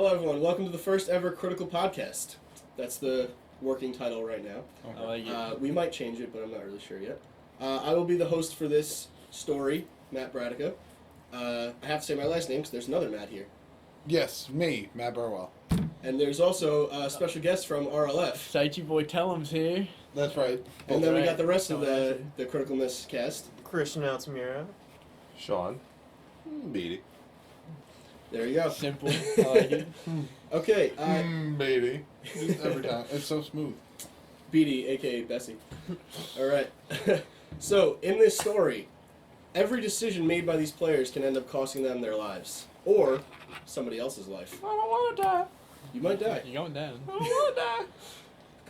Hello, everyone. Welcome to the first ever Critical Podcast. That's the working title right now. I like it. We might change it, but I'm not really sure yet. I will be the host for this story, Matt Bradica. I have to say my last name because there's another Matt here. Yes, me, Matt Burwell. And there's also a special guest from RLF. Sighty boy Tellum's here. That's right. And then we right. got the rest of the Criticalness cast. Christian Altamira. Sean. Beatty. There you go. Simple. I like it. Okay, Baby. Just every time. It's so smooth. Beatty, a.k.a. Bessie. All right. So, in this story, every decision made by these players can end up costing them their lives. Or somebody else's life. I don't want to die. You might die. You're going down. I don't want to die.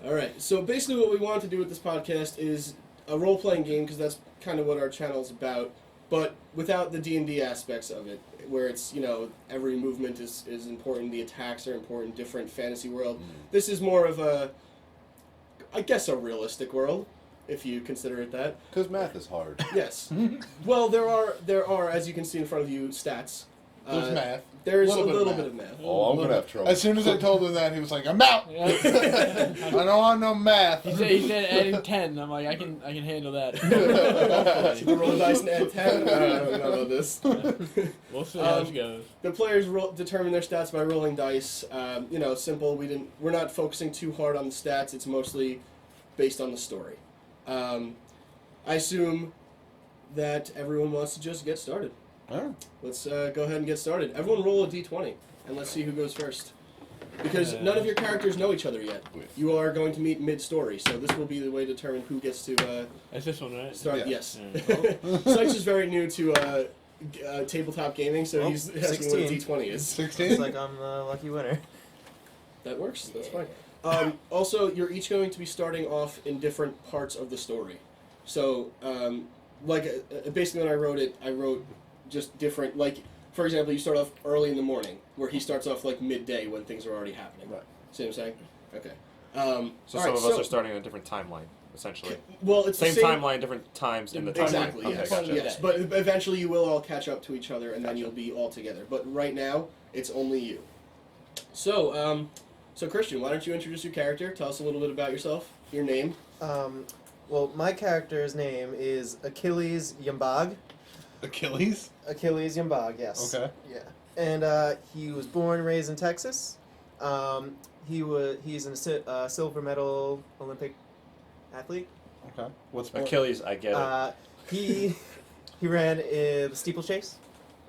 All right. So, basically what we want to do with this podcast is a role-playing game, because that's kind of what our channel's about, but without the D&D aspects of it, where it's, you know, every movement is important, the attacks are important, different fantasy world. This is more of a, I guess, a realistic world, if you consider it that. Because math is hard. Yes. Well, there are, as you can see in front of you, stats. There's math. There's Little a bit of little math. bit of math. Oh, I'm going to have trouble. As soon as I told him that, he was like, I'm out! Yeah. I don't want no math. He said adding 10. I'm like, I can handle that. So you roll the dice and add 10? I don't know about this. We'll see how this goes. The players determine their stats by rolling dice. You know, simple. We're not focusing too hard on the stats. It's mostly based on the story. I assume that everyone wants to just get started. Yeah. Let's go ahead and get started. Everyone roll a d20, and let's see who goes first. Because none of your characters know each other yet. You are going to meet mid-story, so this will be the way to determine who gets to That's this one, right? start. Yeah. Yes. Yeah. Sykes is very new to tabletop gaming, so Oh, he's asking what a 16. d20 is. 16? Looks like I'm the lucky winner. That works. That's fine. Also, you're each going to be starting off in different parts of the story. So, basically when I wrote just different, like, for example, you start off early in the morning, where he starts off, like, midday when things are already happening. Right. See what I'm saying? Okay. So all some right, of us are starting on a different timeline, essentially. Well, it's Same the same timeline, different times in the timeline. Exactly, Okay, yes. gotcha. Yes, but eventually you will all catch up to each other, and then you'll be all together. But right now, it's only you. So, Christian, why don't you introduce your character? Tell us a little bit about yourself, your name. Well, my character's name is Achilles Yambag. Achilles? Achilles Yambag, yes. Okay. Yeah. And he was born and raised in Texas. He's a silver medal Olympic athlete. Okay. What's more? Achilles, I get it. He ran the steeplechase,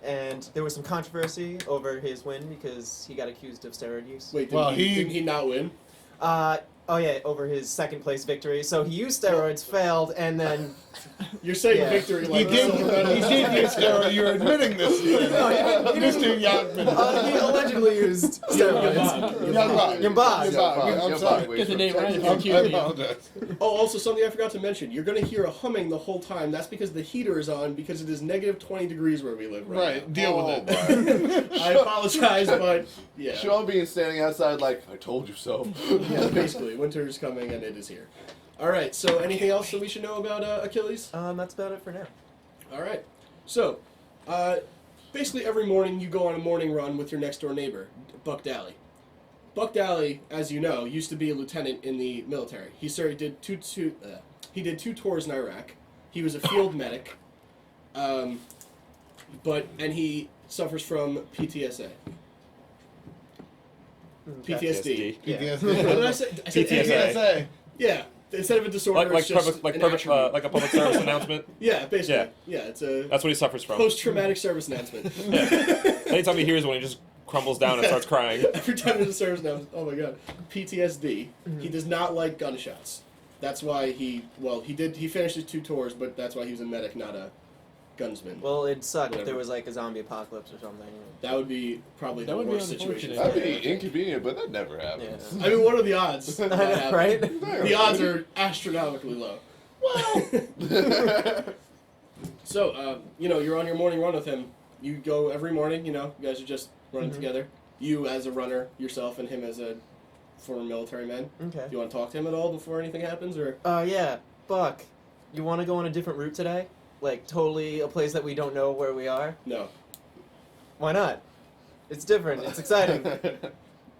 and there was some controversy over his win because he got accused of steroid use. Wait, Well, didn't he not win? Over his second place victory. So he used steroids, failed, and then You're saying Yeah. victory He like did. silver medal. He did use steroids. You're admitting this. Mr. Yachtman. he allegedly used steroids. Yambag. I'm sorry. Get the name right. I apologize. Oh, also something I forgot to mention. You're going to hear a humming the whole time. That's because the heater is on because it is negative 20 degrees where we live right Right. Deal with it. Brian. I apologize, but yeah. Sean being standing outside like, I told you so. Yeah, basically, winter is coming and it is here. All right. So, anything else that we should know about Achilles? That's about it for now. All right. So, basically every morning you go on a morning run with your next door neighbor, Buck Daly. Buck Daly, as you know, used to be a lieutenant in the military. He did two tours in Iraq. He was a field medic, and he suffers from PTSD. PTSD. Yeah. What did I say? I said PTSD. PTSA. Yeah. Instead of a disorder, like it's just public, an action. like a public service announcement. Yeah, basically. Yeah. Yeah, it's a That's what he suffers from. post-traumatic service announcement. Yeah. Anytime he hears one, he just crumbles down and starts crying. Every time there's a service announcement, oh my god. PTSD. He does not like gunshots. That's why he finished his 2 tours, but that's why he was a medic, not a gunsman. Well, it'd suck if Whatever. there was like a zombie apocalypse or something. That would be probably That the would be worst situation. unfortunate. That'd be inconvenient, but that never happens. Yeah. I mean, what are the odds? that happens? Right? The odds are astronomically low. So, you're on your morning run with him. You go every morning, you guys are just running together. You as a runner yourself and him as a former military man. Okay. Do you want to talk to him at all before anything happens, or? Yeah. Buck, you want to go on a different route today? Like, totally a place that we don't know where we are? No. Why not? It's different. It's exciting.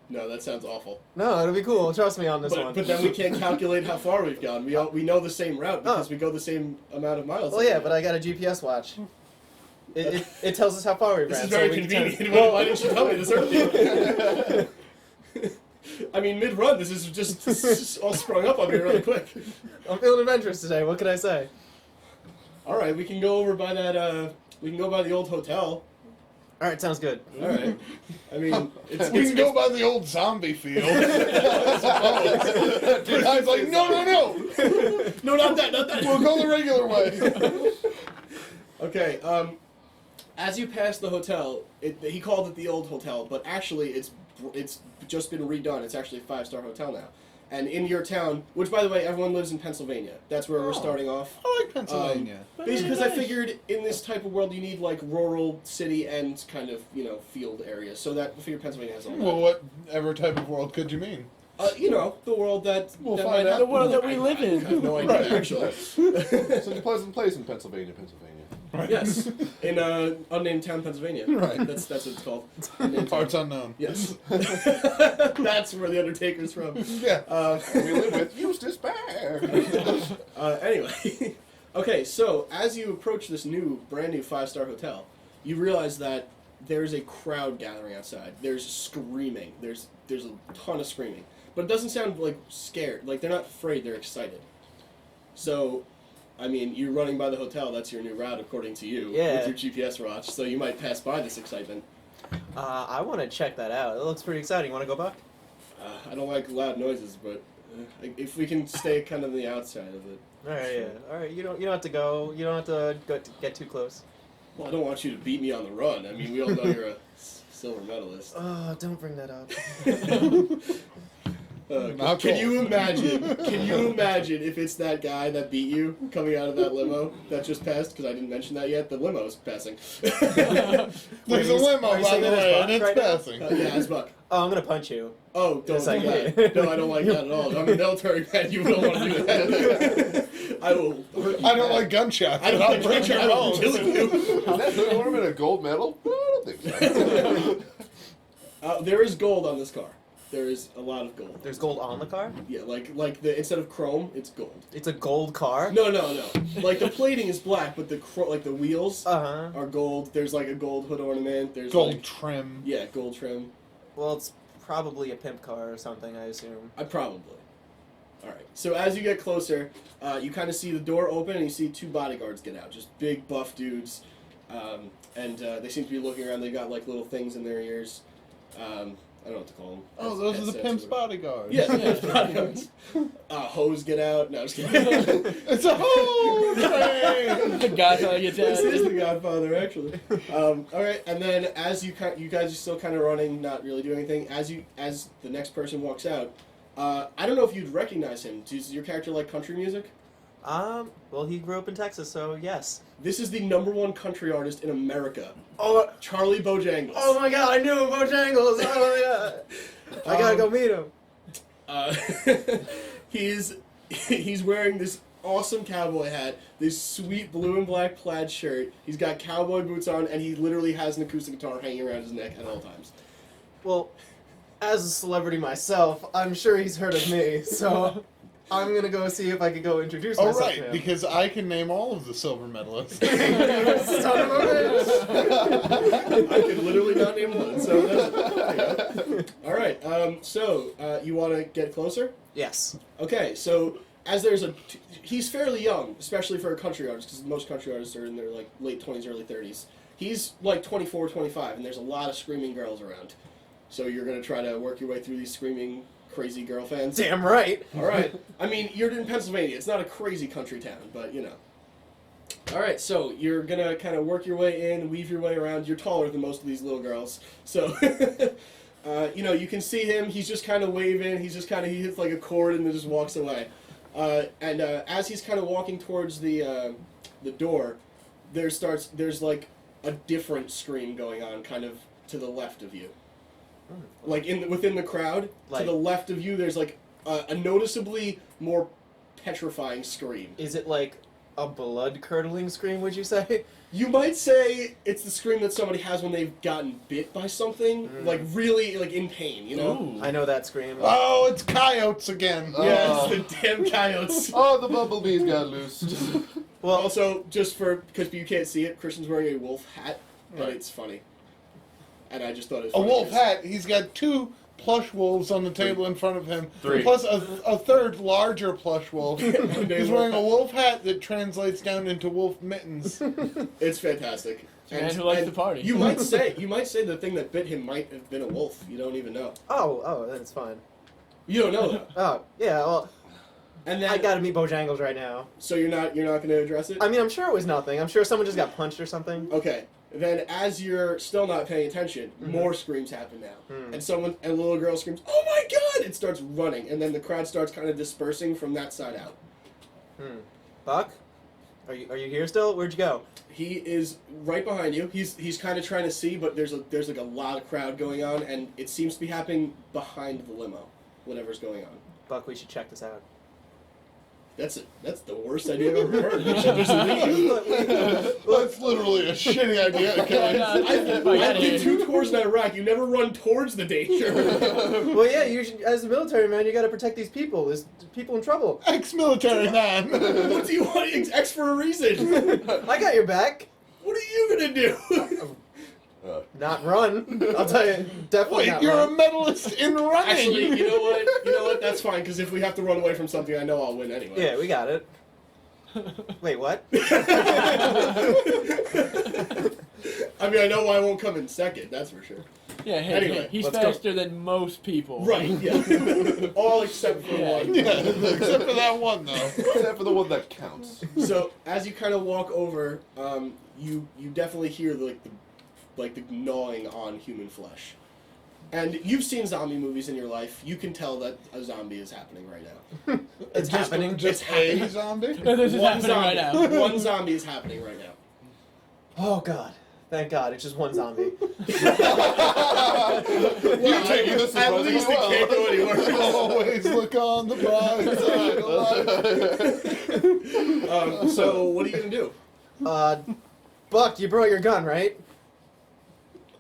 No, that sounds awful. No, it'll be cool. Trust me on this one. But then we can't calculate how far we've gone. We know the same route because we go the same amount of miles. Well, yeah, but I got a GPS watch. It tells us how far we've This ran. is very so we can convenient. Why didn't you tell me this earlier? I mean, mid-run, this is just all sprung up on me really quick. I'm feeling adventurous today. What can I say? All right, we can go over by that. We can go by the old hotel. All right, sounds good. All right. I mean, We can go by the old zombie field. The guy's like, no. No, not that. We'll go the regular way. Okay. As you pass the hotel, he called it the old hotel, but actually it's just been redone. It's actually a 5-star hotel now. And in your town, which by the way, everyone lives in Pennsylvania. That's where we're starting off. I like Pennsylvania. Basically, because I figured in this type of world you need like rural, city, and kind of field areas. So that I figured Pennsylvania has all that. Well, whatever type of world could you mean? The world that We'll that find might out. The world that we I live in. have no idea Right, actually. Such a pleasant place in Pennsylvania. Yes, in unnamed town, Pennsylvania. Right. That's what it's called. Unnamed Parts town. unknown. Yes. That's where the Undertaker's from. Yeah. We live with Eustace Bear. Anyway, okay. So as you approach this brand new 5-star hotel, you realize that there's a crowd gathering outside. There's screaming. There's a ton of screaming, but it doesn't sound like scared. Like they're not afraid. They're excited. So, I mean, you're running by the hotel. That's your new route, according to you, Yeah. with your GPS watch. So you might pass by this excitement. I want to check that out. It looks pretty exciting. Want to go by? I don't like loud noises, but if we can stay kind of on the outside of it. All right, yeah. All right, you don't have to go. You don't have to get too close. Well, I don't want you to beat me on the run. I mean, we all know you're a silver medalist. Oh, don't bring that up. Not Can cool. you imagine? Can you imagine if it's that guy that beat you coming out of that limo that just passed? Because I didn't mention that yet. The limo's passing. There's a limo, are you by saying the that as way, Buck and it's right now? passing. Yeah, as Buck. Oh, I'm gonna punch you. Oh, don't Yes, do I that. can. No, I don't like that at all. I'm a military man. You don't want to do that. I will. I don't like gunshots. I don't I'll like break Richard. your I will bones. kill you. Is that hood ornament a gold medal? No, I don't think so. There is gold on this car. There is a lot of gold. There's gold on the car. Yeah, like the instead of chrome, it's gold. It's a gold car. No. Like the plating is black, but the wheels Uh huh. are gold. There's like a gold hood ornament. There's Gold like, trim. yeah, gold trim. Well, it's probably a pimp car or something, I assume. Probably. All right. So as you get closer, you kind of see the door open and you see 2 bodyguards get out, just big buff dudes, and they seem to be looking around. They got like little things in their ears. I don't know what to call them. Oh, those are the Headsets pimp's or whatever. bodyguards. Yeah, the pimp's bodyguards. Hose get out. No, I'm just kidding. It's a whole train. The guy trying to get This down. is the Godfather, actually. All right, and then as you guys are still kind of running, not really doing anything. As the next person walks out, I don't know if you'd recognize him. Does your character like country music? Well, he grew up in Texas, so yes. This is the #1 country artist in America, Oh, Charlie Bojangles. oh my God! I knew him, Bojangles. Oh my God! I gotta go meet him. He's wearing this awesome cowboy hat, this sweet blue and black plaid shirt. He's got cowboy boots on, and he literally has an acoustic guitar hanging around his neck at all times. Well, as a celebrity myself, I'm sure he's heard of me, so I'm gonna go see if I can go introduce Oh, myself to right, him. because I can name all of the silver medalists. Son of a bitch! I could literally not name one. So that's, all right. So you want to get closer? Yes. Okay. So as he's fairly young, especially for a country artist, because most country artists are in their like late 20s, early 30s. He's like 24, 25, and there's a lot of screaming girls around. So you're gonna try to work your way through these screaming, crazy girl fans. Damn right. All right. I mean, you're in Pennsylvania. It's not a crazy country town, but you know. All right. So you're gonna kind of work your way in, weave your way around. You're taller than most of these little girls, so you can see him. He's just kind of waving. He hits like a chord and then just walks away. As he's kind of walking towards the door, there's like a different scream going on, kind of to the left of you. Like within the crowd, to the left of you, there's like a noticeably more petrifying scream. Is it like A blood-curdling scream, would you say? You might say it's the scream that somebody has when they've gotten bit by something, like really like in pain, you know? Ooh. I know that scream. Oh, it's coyotes again. Yes, the damn coyotes. Oh, the bumblebees got loose. Well, Also, just because you can't see it, Christian's wearing a wolf hat, and Right. it's funny. And I just thought it was A funny wolf 'cause- hat. He's got 2 plush wolves on the table in front of him. 3. Plus a third larger plush wolf. He's wearing a wolf hat that translates down into wolf mittens. It's fantastic. a man who likes to party. You might say the thing that bit him might have been a wolf. You don't even know. oh, then it's fine. You don't know that. Oh, yeah, well, And then I gotta meet Bojangles right now. so you're not going to address it? I mean, I'm sure it was nothing. I'm sure someone just got punched or something. Okay. Then, as you're still not paying attention, more screams happen now, and a little girl screams, "Oh my God!" and starts running, and then the crowd starts kind of dispersing from that side out. Buck? Are you here still? Where'd you go? He is right behind you. He's kind of trying to see, but there's like a lot of crowd going on, and it seems to be happening behind the limo, whatever's going on. Buck, we should check this out. That's the worst idea I've ever heard. We should just leave. That's literally a shitty idea, Yeah, Achilles. no, I did 2 tours in Iraq. You never run towards the danger. Well, yeah, you should, as a military man, you gotta protect these people. There's people in trouble. Ex-military man. What do you want? X for a reason. I got your back. What are you gonna do? Not run. I'll tell you, definitely Wait, not you're run. a medalist in running. Actually, you know what? That's fine, because if we have to run away from something, I know I'll win anyway. Yeah, we got it. Wait, what? I mean, I know I won't come in second, that's for sure. Yeah, hey, Anyway, hey, he's let's go. faster than most people. Right, yeah. All except for Yeah. one. Yeah, except for that one, though. Except for the one that counts. So, as you kind of walk over, you definitely hear the gnawing on human flesh. And you've seen zombie movies in your life. You can tell that a zombie is happening right now. It's happening. Just happening. a zombie? This is One happening right zombie. now. One zombie is happening right now. Oh God! Thank God, it's just one zombie. You taking this At surprisingly least it can't go any worse. Always look on the bright side. So, what are you going to do? Buck, you brought your gun, right?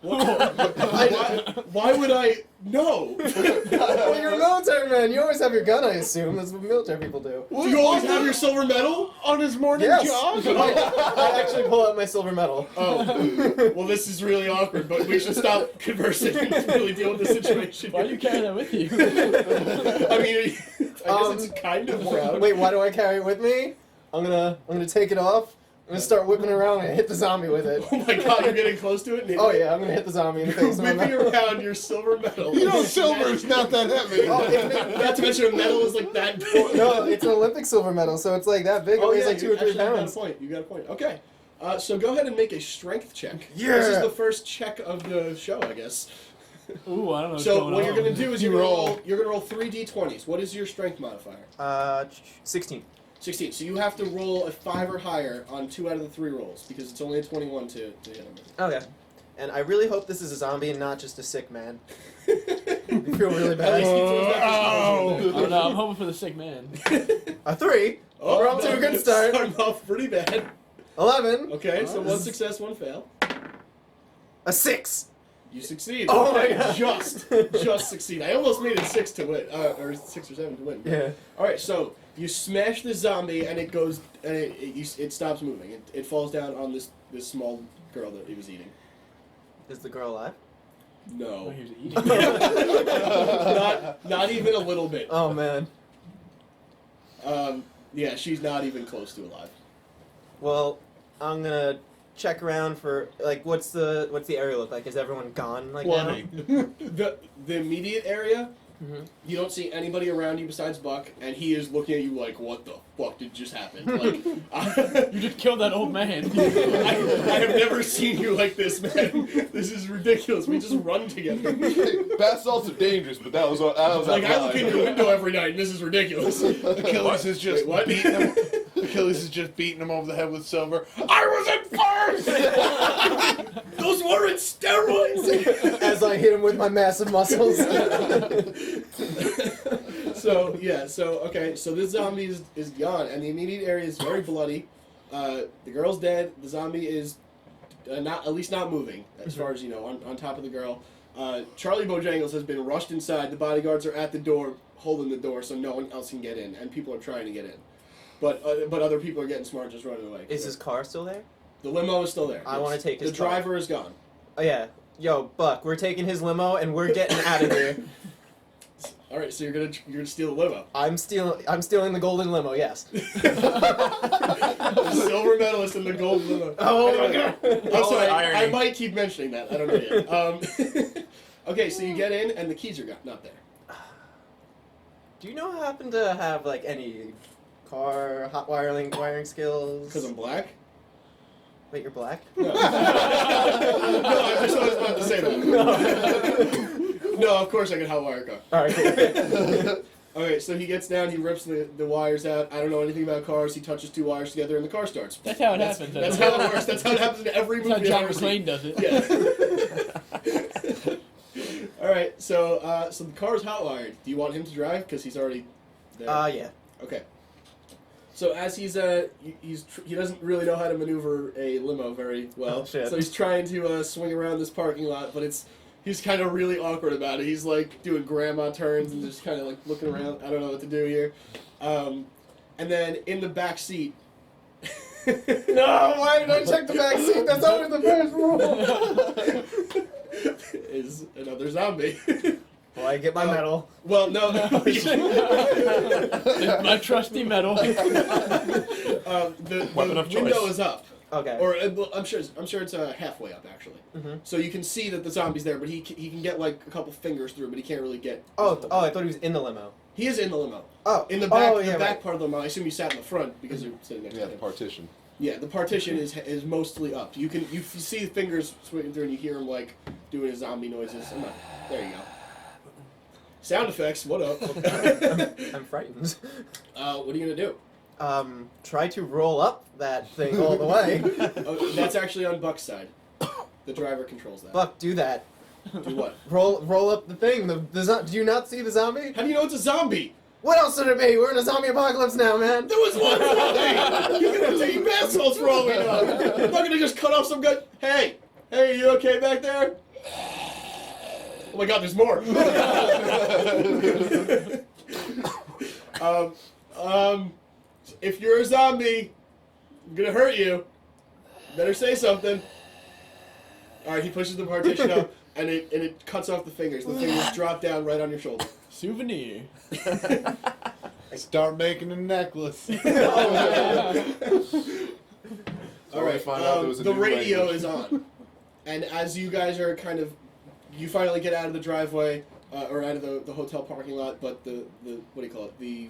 Why would I? No. Well, you're a military man. You always have your gun, I assume. That's what military people do. Do you always have your silver medal? On his morning Yes. jog? I actually pull out my silver medal. Oh. Well, this is really awkward, but we should stop conversing and really deal with the situation. Why do you carry that with you? I mean, I guess it's kind of proud. Wait, why do I carry it with me? I'm gonna take it off. I'm gonna start whipping around and hit the zombie with it. Oh my God, you're getting close to it? Oh yeah, I'm gonna hit the zombie in the face. Whipping around your silver medal. You know, silver's not that heavy. Not to mention a medal is like that big. No, it's an Olympic silver medal, so it's like that big. It weighs like 2 or 3 actually, pounds. You got a point. Okay. So go ahead and make a strength check. Yeah. This is the first check of the show, I guess. Ooh, I don't know what's So going what on. you're gonna do is You you're gonna roll 3 d20s. What is your strength modifier? 16. 16. So you have to roll a 5 or higher on 2 out of the 3 rolls because it's only a 21 to hit him. Okay. And I really hope this is a zombie and not just a sick man. I feel really At bad. least he throws that I don't know, I'm hoping for the sick man. A 3. Oh, We're off to a good start. Starting off pretty bad. 11. Okay, so 1 success, 1 fail. A 6. You succeed. Oh my Okay, God. just succeed. I almost made it 6 to win, or 6 or 7 to win. Yeah. All right, so you smash the zombie and it goes, and it stops moving. It falls down on this small girl that he was eating. Is the girl alive? Oh, No, he was eating. not even a little bit. Oh man. Yeah, she's not even close to alive. Well, I'm gonna check around for like what's the area look like? Is everyone gone like now? The immediate area, Mhm. you don't see anybody around you besides Buck, and he is looking at you like, "What the fuck did just happen?" Like, You just killed that old man. I have never seen you like this, man. This is ridiculous. We just run together. Bath salts are dangerous, but that was Like, I look in your window every night, and this is ridiculous. Achilles is just Wait, what? beating him. Achilles is just beating him over the head with silver. I was in first! Those weren't steroids! As I hit him with my massive muscles. So this zombie is gone, and the immediate area is very bloody. The girl's dead. The zombie is at least not moving, as far as you know, on top of the girl. Charlie Bojangles has been rushed inside. The bodyguards are at the door, holding the door so no one else can get in, and people are trying to get in. But other people are getting smart, just running away. Is his car still there? The limo is still there. I want to take his The car. driver is gone. Oh yeah. Yo, Buck, we're taking his limo and we're getting out of here. All right, so you're gonna steal the limo. I'm stealing the golden limo. Yes. The silver medalist in the gold limo. Oh my god. I'm sorry, I irony. might keep mentioning that. I don't know yet. Okay, so you get in and the keys are not there. Do you know how happen to have like any car hot wiring skills? Because I'm black? Wait, you're black? No. No, I just was about to say that. No, of course I can hotwire a car. Alright, cool. Okay, so he gets down, he rips the wires out. I don't know anything about cars. He touches two wires together and the car starts. That's how it happens. That's how it works. That's how it happens in every That's how movie John I've ever seen. McClane does it. Yeah. All right, so the car's hotwired. Do you want him to drive? Because he's already there. Yeah. Okay. So as he doesn't really know how to maneuver a limo very well. Oh, shit. So he's trying to swing around this parking lot, but he's kind of really awkward about it. He's like doing grandma turns and just kind of like looking around. I don't know what to do here. And then in the back seat. No, why did I check the back seat? That's always the first rule. Is another zombie. Well, I get my medal. Well, no. My trusty medal. The Weapon of window choice. is up. Okay. Or I'm sure it's halfway up actually. Mhm. So you can see that the zombie's there, but he can get like a couple fingers through, but he can't really get. Oh, I thought he was in the limo. He is in the limo. Oh. In the back, Oh, yeah, the back right. part of the limo. I assume you sat in the front because you're sitting next Yeah, to the him. partition. Yeah, the partition is mostly up. You see the fingers swinging through, and you hear him like doing his zombie noises. There you go. Sound effects. What up? I'm frightened. What are you gonna do? Try to roll up that thing all the way. Oh, that's actually on Buck's side. The driver controls that. Buck, do that. Do what? Roll up the thing. Do you not see the zombie? How do you know it's a zombie? What else would it be? We're in a zombie apocalypse now, man. There was one zombie! You could have taken bath salts for all we know. I'm not gonna just cut off some guy. Hey, you okay back there? Oh my God, there's more. If you're a zombie, I'm gonna hurt you. Better say something. All right, he pushes the partition up, and it cuts off the fingers. The fingers drop down right on your shoulder. Souvenir. Start making a necklace. All right, find out there was a the new radio language. is on, and as you guys are you finally get out of the driveway or out of the hotel parking lot, but the what do you call it? The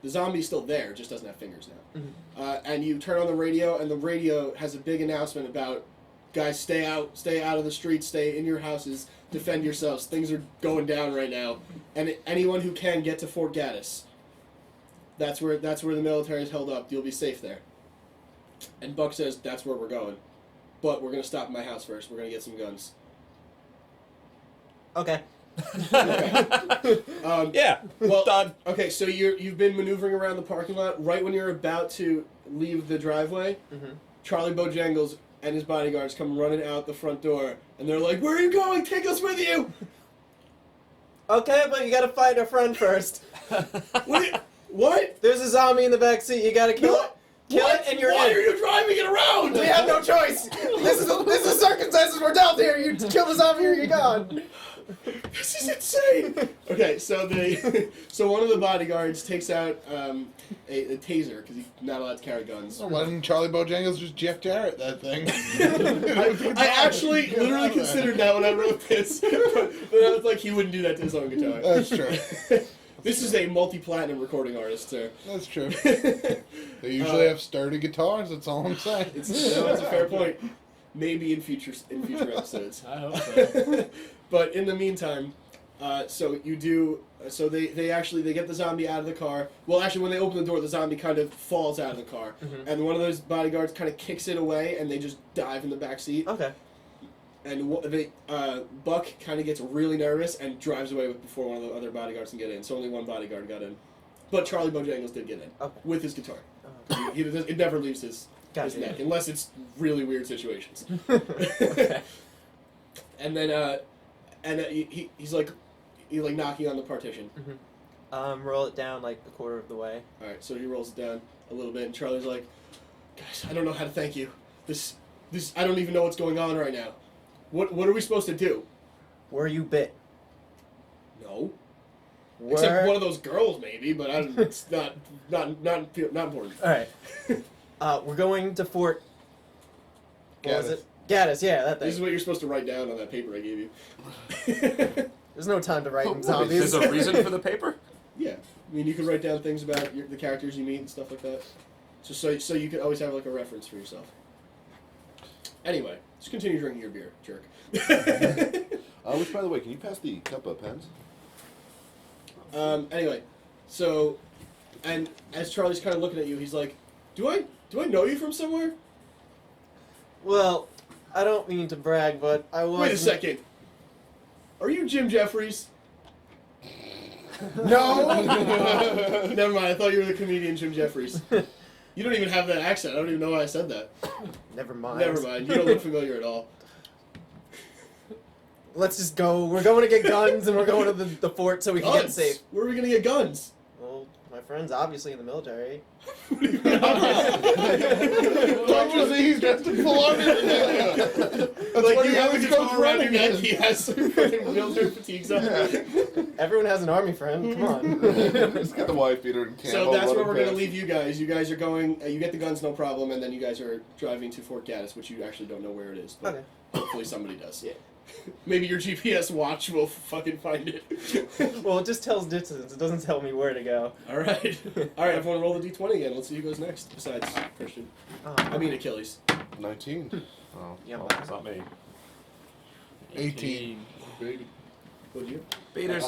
zombie's still there, just doesn't have fingers now. And you turn on the radio, and the radio has a big announcement about, guys, stay out of the streets, stay in your houses, defend yourselves. Things are going down right now, and anyone who can get to Fort Gaddis. That's where the military is held up. You'll be safe there. And Buck says that's where we're going, but we're gonna stop at my house first. We're gonna get some guns. Okay. Yeah. Well, Done. okay, so you've been maneuvering around the parking lot. Right when you're about to leave the driveway, Charlie Bojangles and his bodyguards come running out the front door, and they're like, "Where are you going? Take us with you!" Okay, but you gotta find our friend first. What? There's a zombie in the back seat. You gotta kill it. Kill What? it, and you're Why in. are you driving it around? We have no choice. This is the circumstances we're dealt here. You kill the zombie or you're gone. This is insane. Okay, so one of the bodyguards takes out a taser because he's not allowed to carry guns. Why didn't Charlie Bojangles just Jeff Jarrett that thing? I actually literally considered that when I wrote this, but I was like, he wouldn't do that to his own guitar. That's true. This is a multi-platinum recording artist, sir. That's true. They usually have sturdy guitars. That's all I'm saying. It's a fair point. Maybe in future episodes. I hope so. But in the meantime, so you do. So they get the zombie out of the car. Well, actually, when they open the door, the zombie kind of falls out of the car, and one of those bodyguards kind of kicks it away, and they just dive in the back seat. Okay. And Buck kind of gets really nervous and drives away before one of the other bodyguards can get in. So only one bodyguard got in, but Charlie Bojangles did get in Okay. with his guitar. It never leaves his Gotcha. neck unless it's really weird situations. Okay. And then he's like knocking on the partition. Roll it down like a quarter of the way. All right, so he rolls it down a little bit, and Charlie's like, "Guys, I don't know how to thank you. This I don't even know what's going on right now. What are we supposed to do?" Were you bit? No. Were... Except one of those girls, maybe, but it's not important. Alright. We're going to Fort... What was it? Gaddis, yeah, that thing. This is what you're supposed to write down on that paper I gave you. There's no time to write in What zombies. There's a reason for the paper? Yeah. I mean, you can write down things about the characters you meet and stuff like that. Just so you can always have like a reference for yourself. Anyway, just continue drinking your beer, jerk. Which, by the way, can you pass the cup of pens? Anyway, so, and as Charlie's kind of looking at you, he's like, "Do I know you from somewhere?" Well, I don't mean to brag, but I was... Wait a second. Are you Jim Jeffries? No! Never mind. I thought you were the comedian Jim Jeffries. You don't even have that accent. I don't even know why I said that. Never mind. Never mind. You don't look familiar at all. Let's just go. We're going to get guns, and we're going to the fort so we can get Guns? safe. Where are we gonna get guns? Well, my friend's obviously in the military. Don't you see he's dressed in full armor? That's Like what you he have a always guitar goes around your running neck. in. He has fucking military fatigues on. Everyone has an army friend. Come on. Just get the wife beater and camo. So that's where running we're gonna past. leave you guys. You guys are going. You get the guns, no problem, and then you guys are driving to Fort Gaddis, which you actually don't know where it is. But Okay. hopefully somebody does. Yeah. Maybe your GPS watch will fucking find it. Well, it just tells distance. It doesn't tell me where to go. All right. All right. Everyone, roll the d20 again. Let's see who goes next. Besides Christian, I mean Achilles. 19. Oh, Yeah, well, but- it's not me. 18. Baby. What'd you? Beaters.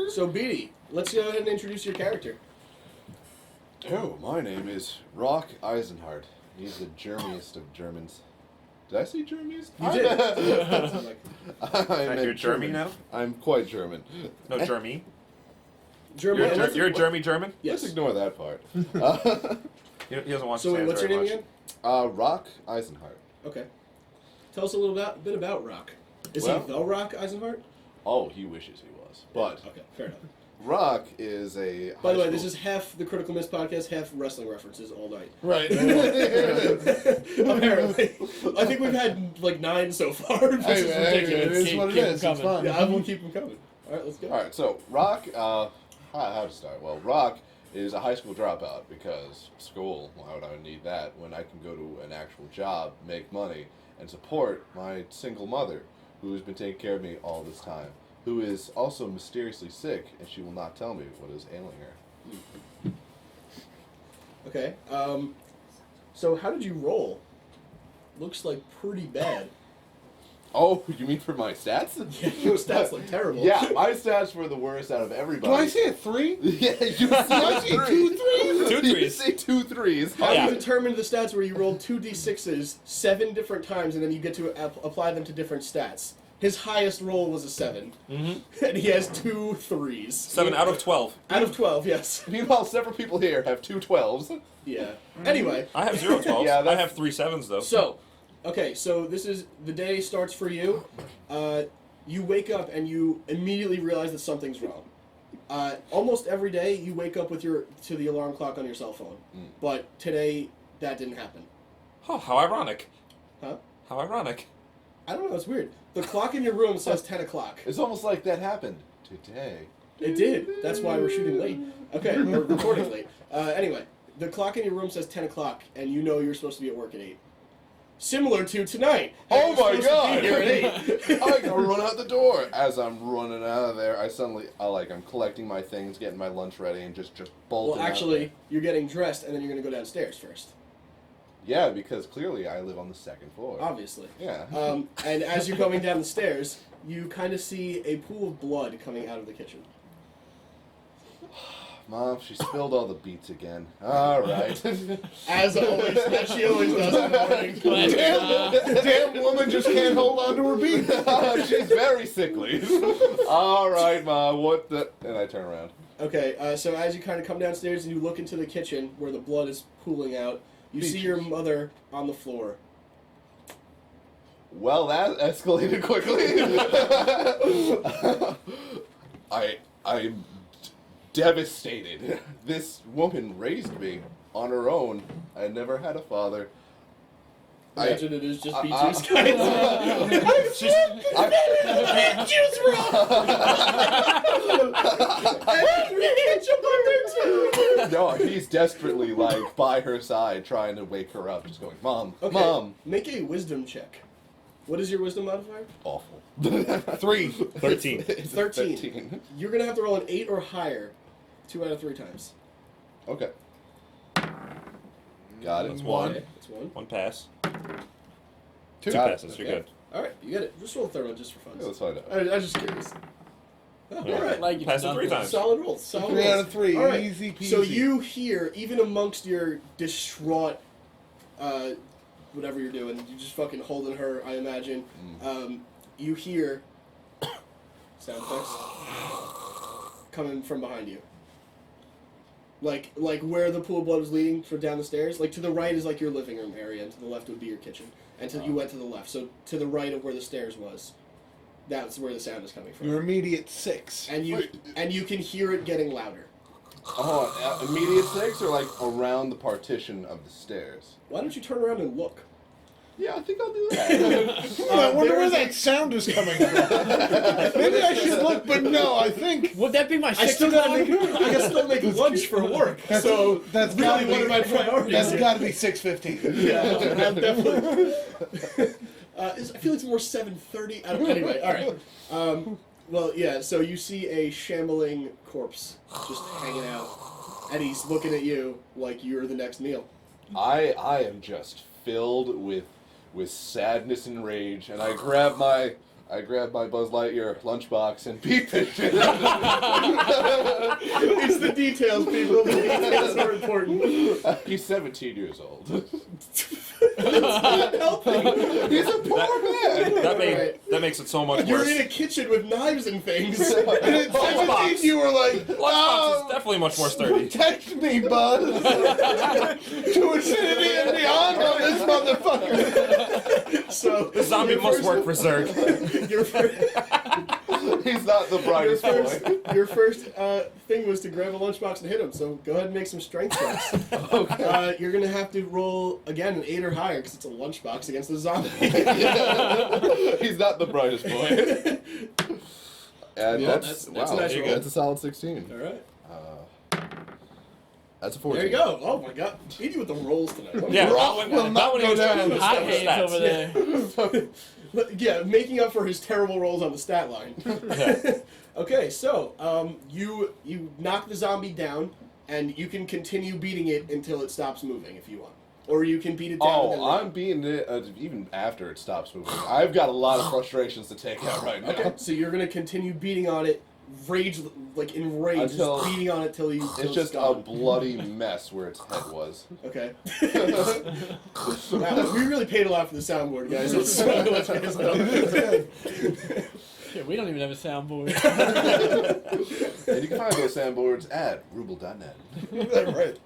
So Beatty, let's go ahead and introduce your character. Oh, my name is Rock Eisenhardt. He's the Germiest of Germans. Did I say Germiest? You did. I'm You're a German now? I'm quite German. No, Jeremy. German. You're a Jeremy German? Yes. Let's ignore that part. He doesn't want to So say wait, it what's your very name much. again? Rock Eisenhardt. Okay. Tell us a bit about Rock. Is Well- he the Rock Eisenhardt? Oh, he wishes he was. But Okay, fair enough. Rock is a By the high way, this school- is half the Critical Miss podcast, half wrestling references all night. Right. Apparently. I think we've had like 9 so far. This Hey, is man, it ridiculous. is what it Keep is. them It's coming. fun. Yeah, I will keep them coming. Alright, let's go. Alright, so Rock, how to start? Well, Rock is a high school dropout because school, why would I need that when I can go to an actual job, make money, and support my single mother, who has been taking care of me all this time, who is also mysteriously sick, and she will not tell me what is ailing her. Okay. So how did you roll? Looks like pretty bad. Oh, you mean for my stats? Yeah, your stats look terrible. Yeah, my stats were the worst out of everybody. Do I see a 3? Yeah, you see I see 2 3s? 2 You threes. see 2 3s. How Yeah. do you determine the stats where you rolled 2d6s 7 different times and then you get to apply them to different stats? His highest roll was a 7. Mm-hmm. And he has 2 3s. 7 out of 12. Out of 12, yes. Meanwhile, several people here have 2 12s. Yeah. Anyway, I have 0 12s. Yeah, I that's- have 3 7s, though. so, okay, so this is, the day starts for you. You wake up and you immediately realize that something's wrong. Almost every day you wake up with to the alarm clock on your cell phone. But today, that didn't happen. Oh, how ironic. Huh? How ironic. I don't know, it's weird. The clock in your room says 10 o'clock. It's almost like that happened today. It did. That's why we're shooting late. Okay, we're recording late. Anyway, the clock in your room says 10 o'clock, and you know you're supposed to be at work at 8. Similar to tonight. Oh You're my supposed to God. be here at 8. I gotta run out the door. As I'm running out of there, I'm collecting my things, getting my lunch ready, and just bolting Well, out actually, there. you're getting dressed, and then you're going to go downstairs first. Yeah, because clearly I live on the 2nd floor. Obviously. Yeah. And as you're going down the stairs, you kind of see a pool of blood coming out of the kitchen. Mom, she spilled all the beets again. All right. As always, as she always does in the morning. Damn woman just can't hold on to her beats. She's very sickly. All right, Mom, what the... And I turn around. Okay, so as you kind of come downstairs and you look into the kitchen where the blood is pooling out, you see your mother on the floor. Well, that escalated quickly. I'm devastated. This woman raised me on her own. I never had a father. Imagine it is just B2's guys. Juice No, he's desperately like by her side, trying to wake her up, just going, "Mom, Okay, Mom." make a wisdom check. What is your wisdom modifier? Awful. 3. 13. It's 13. You're gonna have to roll an 8 or higher, 2 out of 3 times. Okay. Got it. That's one. Okay, that's 1. One pass. 2. Two Got it. passes. You're Okay. good. All right, you get it. Just roll a third one just for fun. Yeah, let's find out. I was just curious. Oh, Yeah. all right. Like it's Pass it 3 nothing. times. Solid rolls. Solid 3 out rolls. of 3. All right. Easy peasy. So you hear, even amongst your distraught, whatever you're doing, you're just fucking holding her, I imagine. You hear sound effects coming from behind you. Like where the pool of blood was leading for down the stairs. Like to the right is like your living room area, and to the left would be your kitchen. And you went to the left, so to the right of where the stairs was. That's where the sound is coming from. Your immediate 6. And you can hear it getting louder. Oh, immediate 6 or like around the partition of the stairs? Why don't you turn around and look? Yeah, I think I'll do that. I wonder there where is that sound is coming from. Maybe I should look, but no, I think Would that be my I 6 still gotta o'clock? make I gotta still make lunch for work. So that's really gotta one of my priorities. That's here. got to be 6:15. Yeah, I'll definitely. I feel like it's more 7:30. Anyway, all right. Well, yeah. So you see a shambling corpse just hanging out, and he's looking at you like you're the next meal. I am just filled with sadness and rage, and I grab my Buzz Lightyear lunchbox and beat this shit. It's the details, people. The details are important. He's 17 years old. It's not helping. He's a poor man. That makes it so much You're worse. in a kitchen with knives and things. And at 17, you were like, Lunchbox is definitely much more sturdy. protect me, Buzz. To infinity and beyond on this motherfucker. So The zombie your must first- work for Sych. Your first, He's not the brightest boy. your first thing was to grab a lunchbox and hit him. So go ahead and make some strength checks. Okay. You're gonna have to roll again an 8 or higher because it's a lunchbox against the zombie. He's not the brightest boy. And Well, that's that's a wow. nice roll. That's a solid 16. All right. That's a 14. There you go. Oh my God, beat you with the rolls tonight. Yeah, Rock that will one not he go was down. doing was Hot the hands stats. over there. Yeah, making up for his terrible rolls on the stat line. Yeah. Okay, so you knock the zombie down, and you can continue beating it until it stops moving if you want, or you can beat it down. and then Oh, I'm beating it even after it stops moving. I've got a lot of frustrations to take out right now. Okay, so you're gonna continue beating on it, enraged, Until- just beating on it till you. It's just a gone. bloody mess where its head was. Okay. Wow, we really paid a lot for the soundboard, guys. Let's let you guys know. Yeah, we don't even have a soundboard. And you can find those soundboards at ruble.net. Right.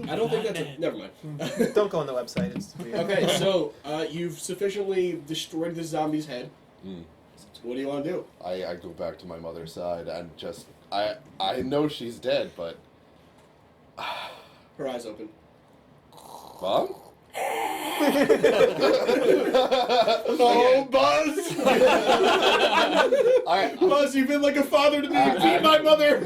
I don't think that's. Never mind. Don't go on the website. It's weird. Okay, so you've sufficiently destroyed the zombie's head. Mm. What do you want to do? I go back to my mother's side and just I know she's dead, but Her eyes open. Mom? Oh, Buzz! Buzz, you've been like a father to me. Beat my mother.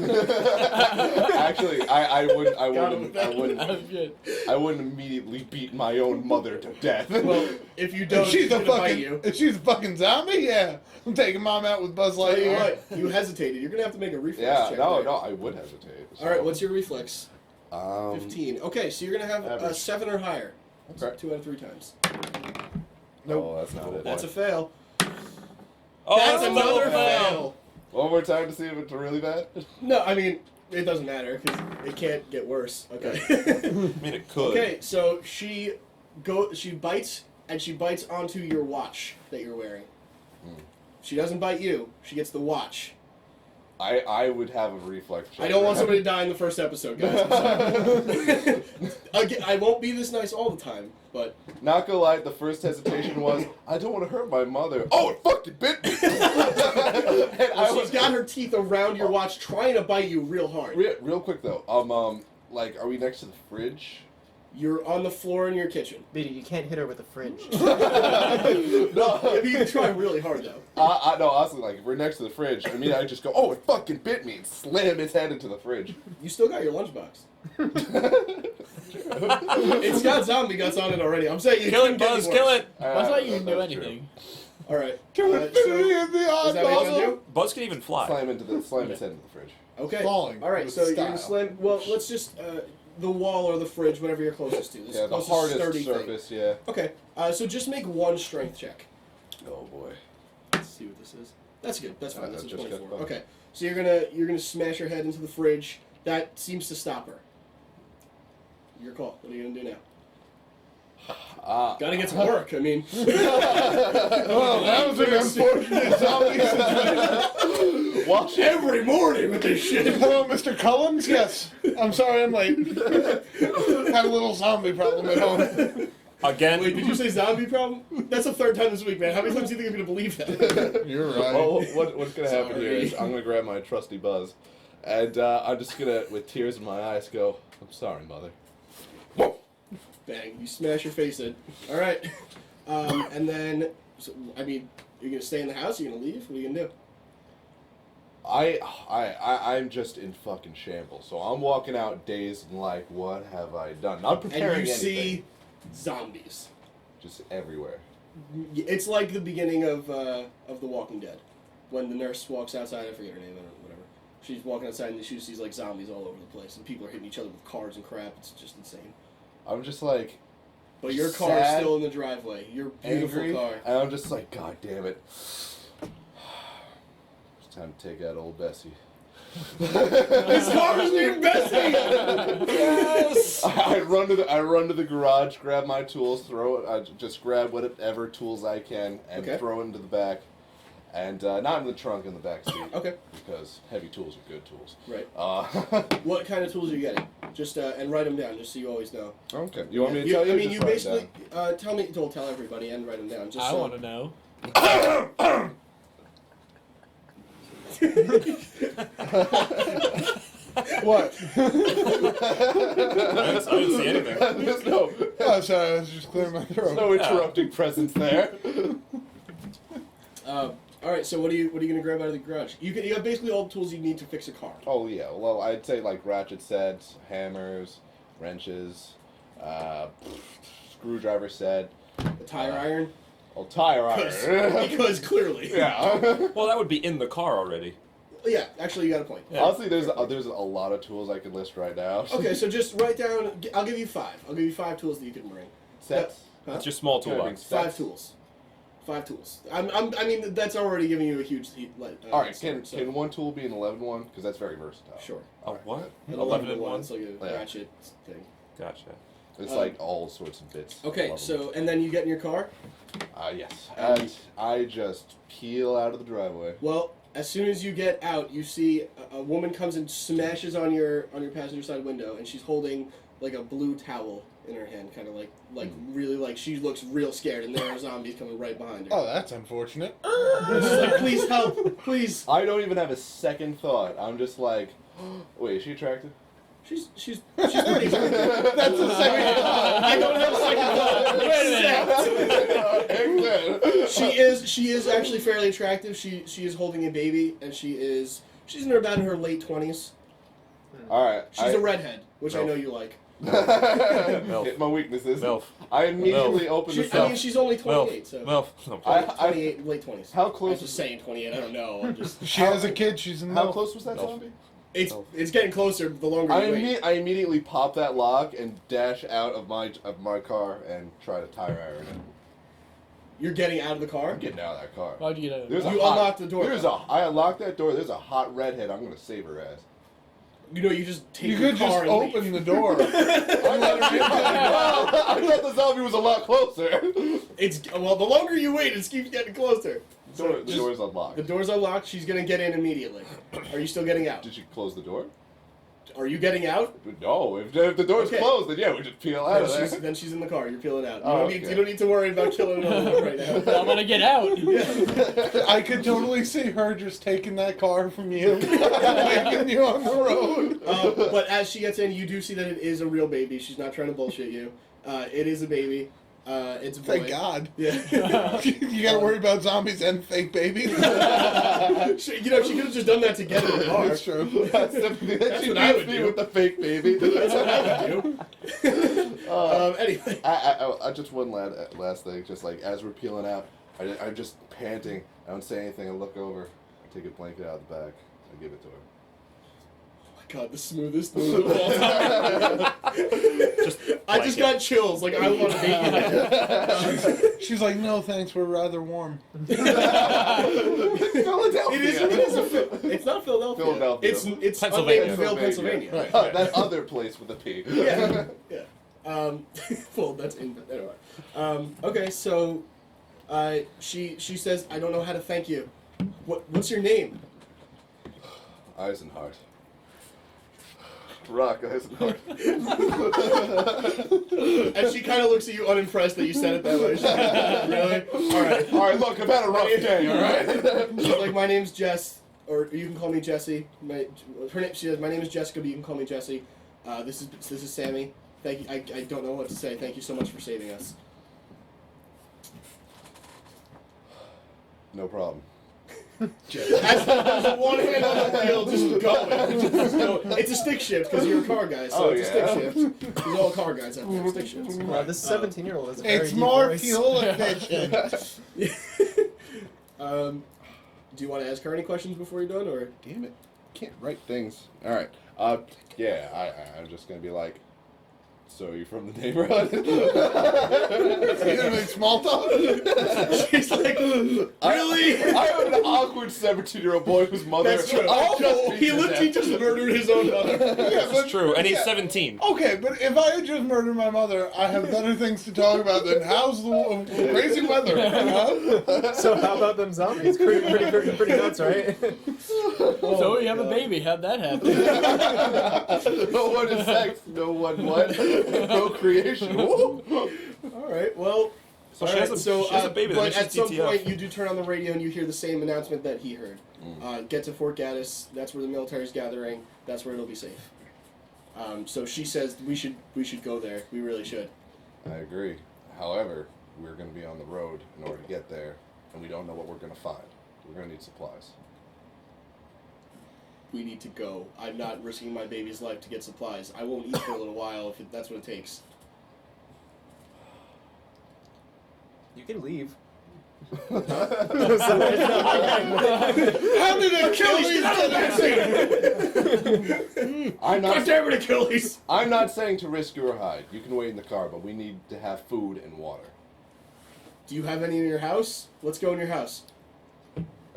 Actually, I wouldn't That was good. I wouldn't immediately beat my own mother to death. Well, if you don't, If she's she's a gonna bite fucking, you. if she's a fucking zombie, yeah, I'm taking mom out with Buzz Tell you Lightyear. what, you hesitated. You're gonna have to make a reflex Yeah, check. no, there. no, I would hesitate. All right, what's your reflex? 15? 15. Okay, so you're gonna have a Average. 7 or higher. Okay. 2 out of 3 times. No, that's not it. That's a fail. Oh, That's another fail. fail. One more time to see if it's really bad. No, I mean it doesn't matter because it can't get worse. Okay. I mean, it could. Okay, so she bites onto your watch that you're wearing. She doesn't bite you. She gets the watch. I would have a reflex check. I don't want somebody to die in the first episode, guys. I'm sorry. Again, I won't be this nice all the time, but Not gonna lie, the first hesitation was, I don't want to hurt my mother. Oh, it fucking bit me! And she's got her teeth around your watch, trying to bite you real hard. Real quick though, like, are we next to the fridge? You're on the floor in your kitchen. Biddy, you can't hit her with a fridge. No, I mean, you can try really hard though. no, honestly, like, if we're next to the fridge, I mean, I just go, oh, it fucking bit me, and slam its head into the fridge. You still got your lunchbox. It's got zombie guts on it already. I'm saying you Kill couldn't it, get Buzz, any kill worse. it. Buzz thought you can do That's true. anything. All right. Can we so, fit it in the is that what you're gonna oddball? do? Buzz can even fly. Slam its head into the fridge. Okay. Falling All right. with So you're gonna style. slam. Well, let's just the wall or the fridge, whatever you're closest to. This Yeah, the closest hardest sturdy surface, thing. yeah. Okay. So just make one strength check. Oh boy. Let's see what this is. That's good. That's fine. That That's a just got 24. fun. Okay. So you're gonna smash your head into the fridge. That seems to stop her. Your call. What are you gonna do now? Gotta get to work. I mean. Oh, that was an unfortunate zombie situation. Watch it. Every morning with this shit. Hello, Mr. Collins? Yes. I'm sorry I'm late. Had a little zombie problem at home. Again. Wait, did you say zombie problem? That's the third time this week, man. How many times do you think I'm gonna believe that? You're right. Well, what's gonna happen here is Sorry. I'm gonna grab my trusty Buzz, and I'm just gonna, with tears in my eyes, go, I'm sorry, mother. Bang! You smash your face in. All right. And then, so, I mean, you're gonna stay in the house? You're gonna leave? What are you gonna do? I'm just in fucking shambles. So I'm walking out dazed and like, what have I done? Not preparing And you anything. see zombies. Just everywhere. It's like the beginning of The Walking Dead, when the nurse walks outside. I forget her name. I don't know, whatever. She's walking outside and she sees like zombies all over the place, and people are hitting each other with cars and crap. It's just insane. I'm just like But your car is sad, still in the driveway. Your beautiful angry, car. and I'm just like, God damn it. It's time to take out old Bessie. His car is named Bessie. Yes! I run to the garage, grab my tools, just grab whatever tools I can, and Okay. throw it into the back, and not in the trunk, in the back seat. Okay. Because heavy tools are good tools. Right. What? Kind of tools are you getting? Just and write them down, just so you always know. Okay. You want me to tell you? I or mean, just you write it basically down? tell me. Don't tell everybody and write them down. Just I so. want to know. What? I didn't see anything. There's no, Oh, sorry, I was just clearing my throat. no interrupting presence there. All right. So what are you gonna grab out of the garage? You have basically all the tools you need to fix a car. Oh yeah. Well, I'd say like ratchet sets, hammers, wrenches, screwdriver set, A tire iron. oh tire iron. Because clearly. Yeah. Well, that would be in the car already. Yeah. Actually, you got a point. Yeah. Honestly, there's a lot of tools I could list right now. Okay. So just write down. I'll give you 5. I'll give you 5 tools that you can bring. Sets. Huh? That's your small Can I bring toolbox. 5 sets? tools. 5 tools. I mean, that's already giving you a huge. All right. start, so- Can one tool be an 11 one? Because that's very versatile. Sure. Oh, what? An 11 and 1. 1? It's like a Yeah. ratchet thing. Gotcha. It's Um, like all sorts of bits. Okay. Love So and then you get in your car. them. Yes. And I just peel out of the driveway. Well, as soon as you get out, you see a woman comes and smashes on your passenger side window, and she's holding like a blue towel in her hand, kind of like really like she looks real scared, and there are zombies coming right behind her. Oh, that's unfortunate. She's like, please help, please. I don't even have a second thought. I'm just like, wait, is she attractive? She's pretty attractive. That's a second thought. I don't have a second thought. Excellent. She is actually fairly attractive. She is holding a baby, and she's in her late 20s. All right. She's a redhead, which I No. know you like. Hit my weaknesses. Milf. I immediately open the I mean, she's only 28, so. Milf. No. 28, late 20s. How I was close? just saying 28. I don't know. I'm just. She has a kid, she's in How love. close was that No. zombie? It's getting closer the longer you wait. I immediately pop that lock and dash out of my car and try to tire iron it. You're getting out of the car? I'm getting out of that car. Why'd you get out? There's a You hot- unlocked the door. I unlocked that door. There's a hot redhead. I'm gonna save her ass. You know, you just take You your could car just and open leave. the door. I thought the zombie was a lot closer. Well, the longer you wait, it keeps getting closer. The just- door's unlocked. The door's unlocked. She's gonna get in immediately. Are you still getting out? Did you close the door? Are you getting out? No. If the door's Okay. closed, then yeah, we just peel out of there. Then she's in the car. You're peeling out. You, Oh, don't need, okay. you don't need to worry about killing another one right now. I'm gonna get out. I could totally see her just taking that car from you, leaving you on the road. But as she gets in, you do see that it is a real baby. She's not trying to bullshit you. It is a baby. It's a boy. Thank God. Yeah. You gotta worry about zombies and fake babies. she could have just done that to get in the car. That's true. That's what I would do. with the fake baby. That's what I would do. Anyway. I just one last thing. Just like as we're peeling out, I'm just panting. I don't say anything. I look over. I take a blanket out of the back. I give it to her. God, the smoothest move of all time. I just got chills. Like, I want to be there. She's like, no thanks, we're rather warm. Philadelphia. It's not Philadelphia. Philadelphia. It's Pennsylvania. Unnamed Pennsylvania. Right. That other place with a P. Yeah. Yeah. Well, that's in. Anyway. Okay, so, she says, "I don't know how to thank you. What's your name?" Eisenhart. Rock Eisenhart. And she kind of looks at you unimpressed that you said it that way. She's like, really? All right. Look, I've had a rough day. All right. She's like, my name's Jess, or you can call me Jessie. She says, my name is Jessica, but you can call me Jessie. This is Sammy. Thank you. I don't know what to say. Thank you so much for saving us. No problem. There's one hand on the wheel, just going. It's a stick shift because you're a car guy, so it's a stick shift. There's all car guys out there, stick shifts. This 17-year-old is a very It's deep more voice. fuel efficient. Do you want to ask her any questions before you're done, or? Damn it. Can't write things. All right. Yeah, I'm just going to be like, so you're from the neighborhood? You gonna make small talk? She's like, really? I'm an awkward 17-year-old boy whose mother... That's true. I just beat to He death. just murdered his own mother. Yeah, It's true, and he's 17. Okay, but if I had just murdered my mother, I have better things to talk about than how's the crazy weather. Huh? So how about them zombies? Pretty nuts, right? So you have a baby. How'd that happen? No one is sex, no one what? Procreation. Woo! All right, well... So all she right, has a baby that but makes at some TTF. point you do turn on the radio and you hear the same announcement that he heard. Get to Fort Gaddis. That's where the military's gathering. That's where it'll be safe. So she says we should go there. We really should. I agree. However, we're going to be on the road in order to get there, and we don't know what we're going to find. We're going to need supplies. We need to go. I'm not risking my baby's life to get supplies. I won't eat for a little while if that's what it takes. You can leave. How did Achilles I'm not. God damn it, Achilles! I'm not saying to risk your hide. You can wait in the car, but we need to have food and water. Do you have any in your house? Let's go in your house.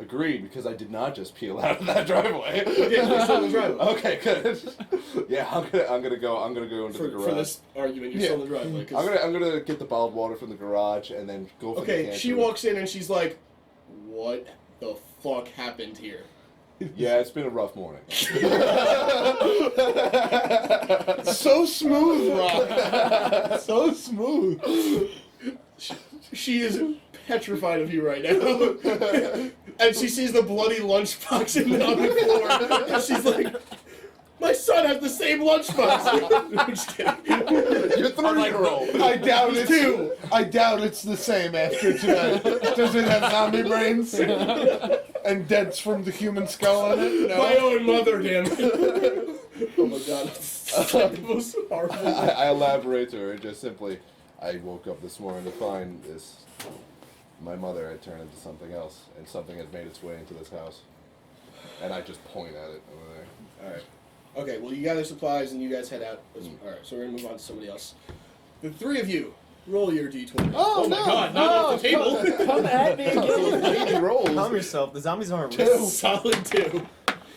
Agreed, because I did not just peel out of that driveway. Yeah, you're still in the driveway. Okay, good. Yeah, I'm gonna go into the garage. For this argument, you're still in the driveway. 'cause- I'm gonna get the bottled water from the garage and then go for the Okay, canned she food. walks in and she's like, "What the fuck happened here?" Yeah, it's been a rough morning. so smooth, Rock? So smooth. She is petrified of you right now. And she sees the bloody lunchbox on the floor. And she's like, my son has the same lunchbox. I'm just kidding. You're 3-year-old. I doubt He's it's two. I doubt it's the same after tonight. Does it have zombie brains and dents from the human skull in it? My No. own mother, damn it. Oh my god. It's like the most horrible. I elaborate to her just simply, I woke up this morning to find this. My mother had turned into something else, and something had made its way into this house. And I just point at it over there. Alright. Okay, well, you gather supplies and you guys head out. Alright, so we're gonna move on to somebody else. The three of you Roll your d20. Oh, my no. god, not off the table. Come at me again. Baby rolls. Calm yourself. The zombies aren't Two. real. Solid 2.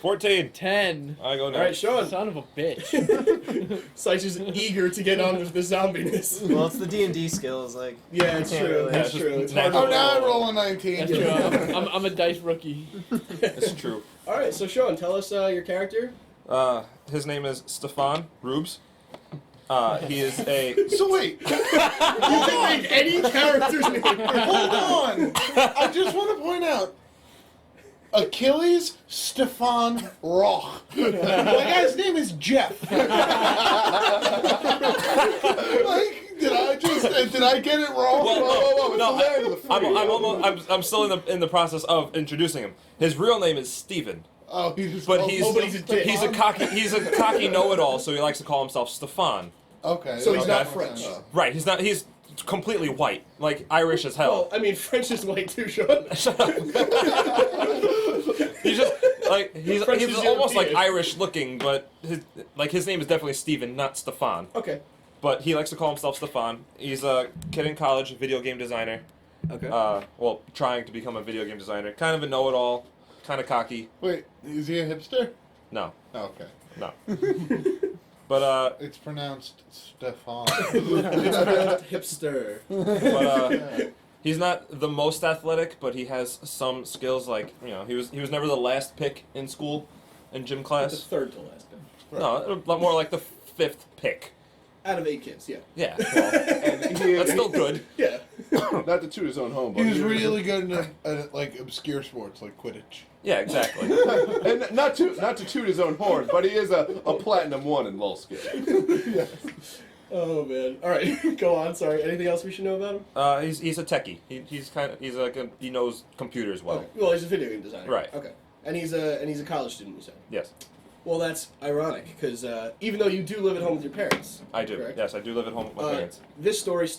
14. 10. I go now. Alright, Sean. Son of a bitch. Sych is eager to get on with the zombiness. Well, it's the D&D skills. Like, Yeah, it's Can't true. really. That's Yeah, true. it's It's just hard Oh, to now I roll. roll a 19. That's true. I'm a dice rookie. It's true. Alright, so Sean, tell us your character. His name is Stefan Rubes. He is a. So wait, You can make any character's name. hold on. I just want to point out, Achilles Stefan Roch. My guy's name is Jeff. Like, did I get it wrong? Whoa, It's no, the land of the free. I'm still in the process of introducing him. His real name is Steven, Oh, he just. but oh, he's but he's a dick. he's a cocky know-it-all, so he likes to call himself Stefan. Okay. So he's okay. not French. Right? He's completely white, like Irish as Well, hell. I mean, French is white too, Sean. Shut up. He's just like he's French is almost like European. Irish looking, but his name is definitely Steven, not Stefan. Okay. But he likes to call himself Stefan. He's a kid in college, video game designer. Okay. Well, trying to become a video game designer. Kind of a know-it-all, kind of cocky. Wait, is he a hipster? No, Okay. no. But It's pronounced Stefan. It's pronounced hipster. he's not the most athletic, but he has some skills. Like he was never the last pick in school, in gym The class. third to last. No, a lot more like the 5th pick. Out of 8 kids, yeah. Yeah, well, And he, that's still good. Yeah. not to toot his own home, but He was really good at like obscure sports like Quidditch. Yeah, exactly. and not to toot his own horn, but he is a platinum 1 in lull skill. Oh man. All right, go on. Sorry. Anything else we should know about him? He's a techie. He knows computers well. Oh, well, he's a video game designer. Right. Okay. And he's a college student, you said. Yes, Well, that's ironic because even though you do live at home with your parents, I do. correct? Yes, I do live at home with my parents. This story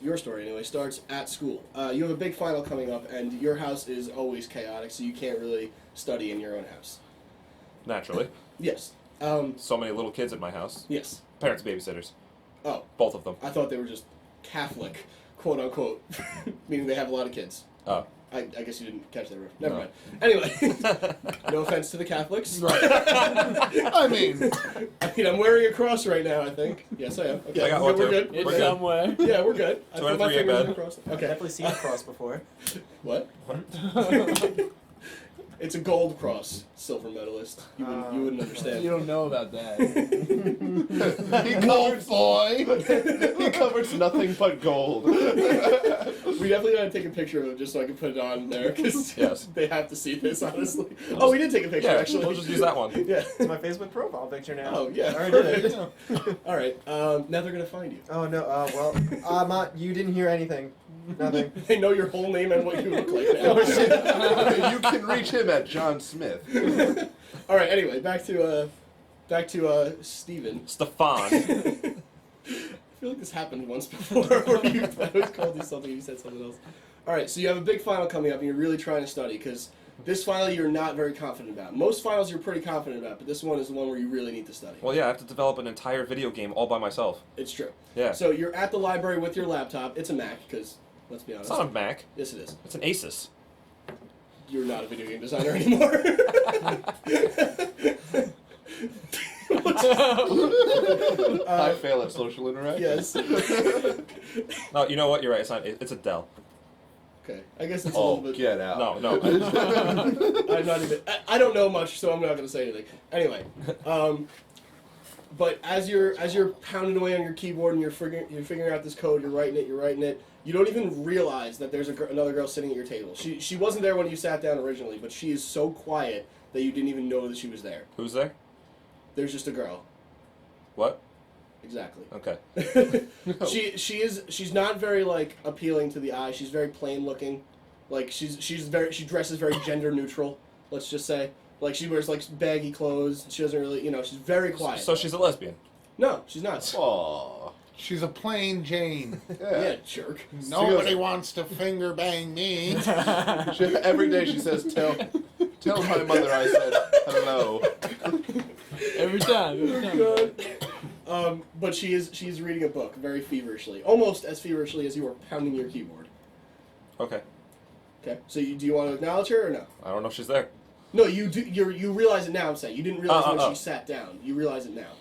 your story anyway, starts at school. You have a big final coming up, and your house is always chaotic, so you can't really study in your own house. Naturally, Yes. so many little kids at my house. Yes. Parents, babysitters, Oh, both of them. I thought they were just Catholic, quote unquote, meaning they have a lot of kids. Oh, I guess you didn't catch that reference. Never No. mind. Anyway, no offense to the Catholics. Right. I mean, I'm wearing a cross right now, I think. Yes, I am. Okay, I got we're one, too. good. It's We're good. somewhere. Yeah, we're good. I Two put out of my three ain't fingers bad. in the cross. I've Okay. definitely seen a cross before. What? It's a gold cross, silver medalist. You wouldn't understand. You don't know about that. He wolf boy. he covers nothing but gold. We definitely gotta take a picture of it just so I can put it on there because Yes. they have to see this. Honestly. Oh, we did take a picture yeah. actually. We'll just use that one. Yeah. It's my Facebook profile picture now. Oh yeah. I already did it. Perfect. All right. Now they're gonna find you. Oh no. Well, Matt, you didn't hear anything. Nothing. They know your whole name and what you look like now. Oh shit. You can reach him at John Smith. All right. Anyway, back to Steven. Stefan. I feel like this happened once before where I was called you something and you said something else. All right, so you have a big final coming up and you're really trying to study because this final you're not very confident about. Most finals you're pretty confident about, but this one is the one where you really need to study. Well, yeah, I have to develop an entire video game all by myself. It's true. Yeah. So you're at the library with your laptop. It's a Mac because, let's be honest. It's not a Mac. Yes, it is. It's an Asus. You're not a video game designer anymore. I fail at social interaction. Yes. No, you know what? You're right. It's not. It's a Dell. Okay, I guess it's a Oh, little bit. get out. No. I'm not even. I don't know much, so I'm not going to say anything. Anyway, but as you're pounding away on your keyboard and you're figuring out this code, you're writing it. You don't even realize that there's another girl sitting at your table. She wasn't there when you sat down originally, but she is so quiet that you didn't even know that she was there. Who's there? There's just a girl. What? Exactly. Okay. She's not very like appealing to the eye. She's very plain looking. Like she dresses very gender neutral. Let's just say. Like she wears like baggy clothes. She doesn't really, she's very quiet. So she's a lesbian. No, she's not. Aw. She's a plain Jane. Yeah, jerk. Nobody wants to finger bang me. Every day she says, tell my mother I said hello. Every time. God. but she's reading a book very feverishly, almost as feverishly as you were pounding your keyboard. Okay. Okay. So do you want to acknowledge her or no? I don't know if she's there. No, you do. You realize it now. I'm saying you didn't realize it when oh. she sat down. You realize it now.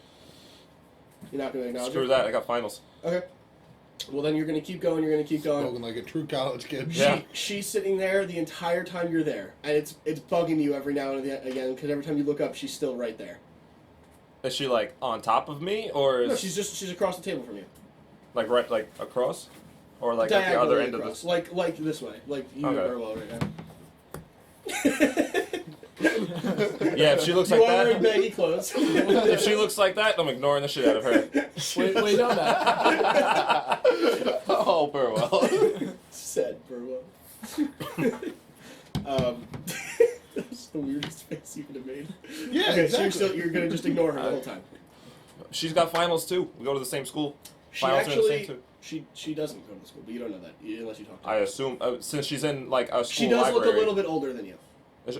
You're not going to acknowledge Screw her? that. I got finals. Okay. Well, then you're going to keep going. You're going to keep going. Spoken like a true college kid. Yeah. She's sitting there the entire time you're there, and it's bugging you every now and again because every time you look up, she's still right there. Is she like on top of me, or is No, she's across the table from you. like right like across, or like at the Diagonally other end of across. this? like this way, like you Okay. are well right now. Yeah, if she looks You like are wearing that, baggy clothes. if she looks like that, I'm ignoring the shit out of her. Wait, no, that. Oh, Burwell. Said Burwell. That's the weirdest face you could have made. Yeah, Okay, exactly. so you're gonna just ignore her the whole time. She's got finals too. We go to the same school. She Finals are in the same actually, too. she doesn't go to school, but you don't know that unless you talk to her. I assume since she's in like a school She does library. look a little bit older than you.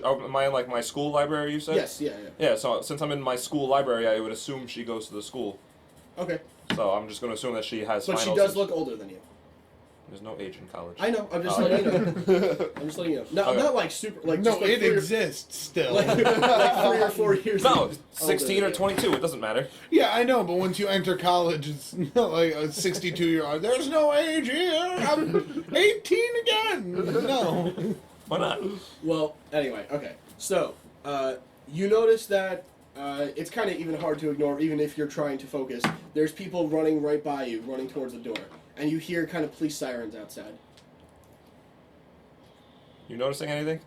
Am I in like my school library? You said. Yes, yeah. Yeah. So since I'm in my school library, I would assume she goes to the school. Okay, So I'm just going to assume that she has but finals. she does look older than you. There's no age in college. I know. I'm just Oh, letting okay. you know. I'm just letting you know. No, Okay. not like super. Like No, just like it 3 or- exists still. Like 3 or 4 years. No, 16 or older. 22. It doesn't matter. Yeah, I know, but once you enter college, it's not like a 62-year-old. There's no age here. I'm 18 again. No. Why not? Well, anyway, okay. So, you notice that it's kind of even hard to ignore, even if you're trying to focus. There's people running right by you, running towards the door, and you hear kind of police sirens outside. You noticing anything?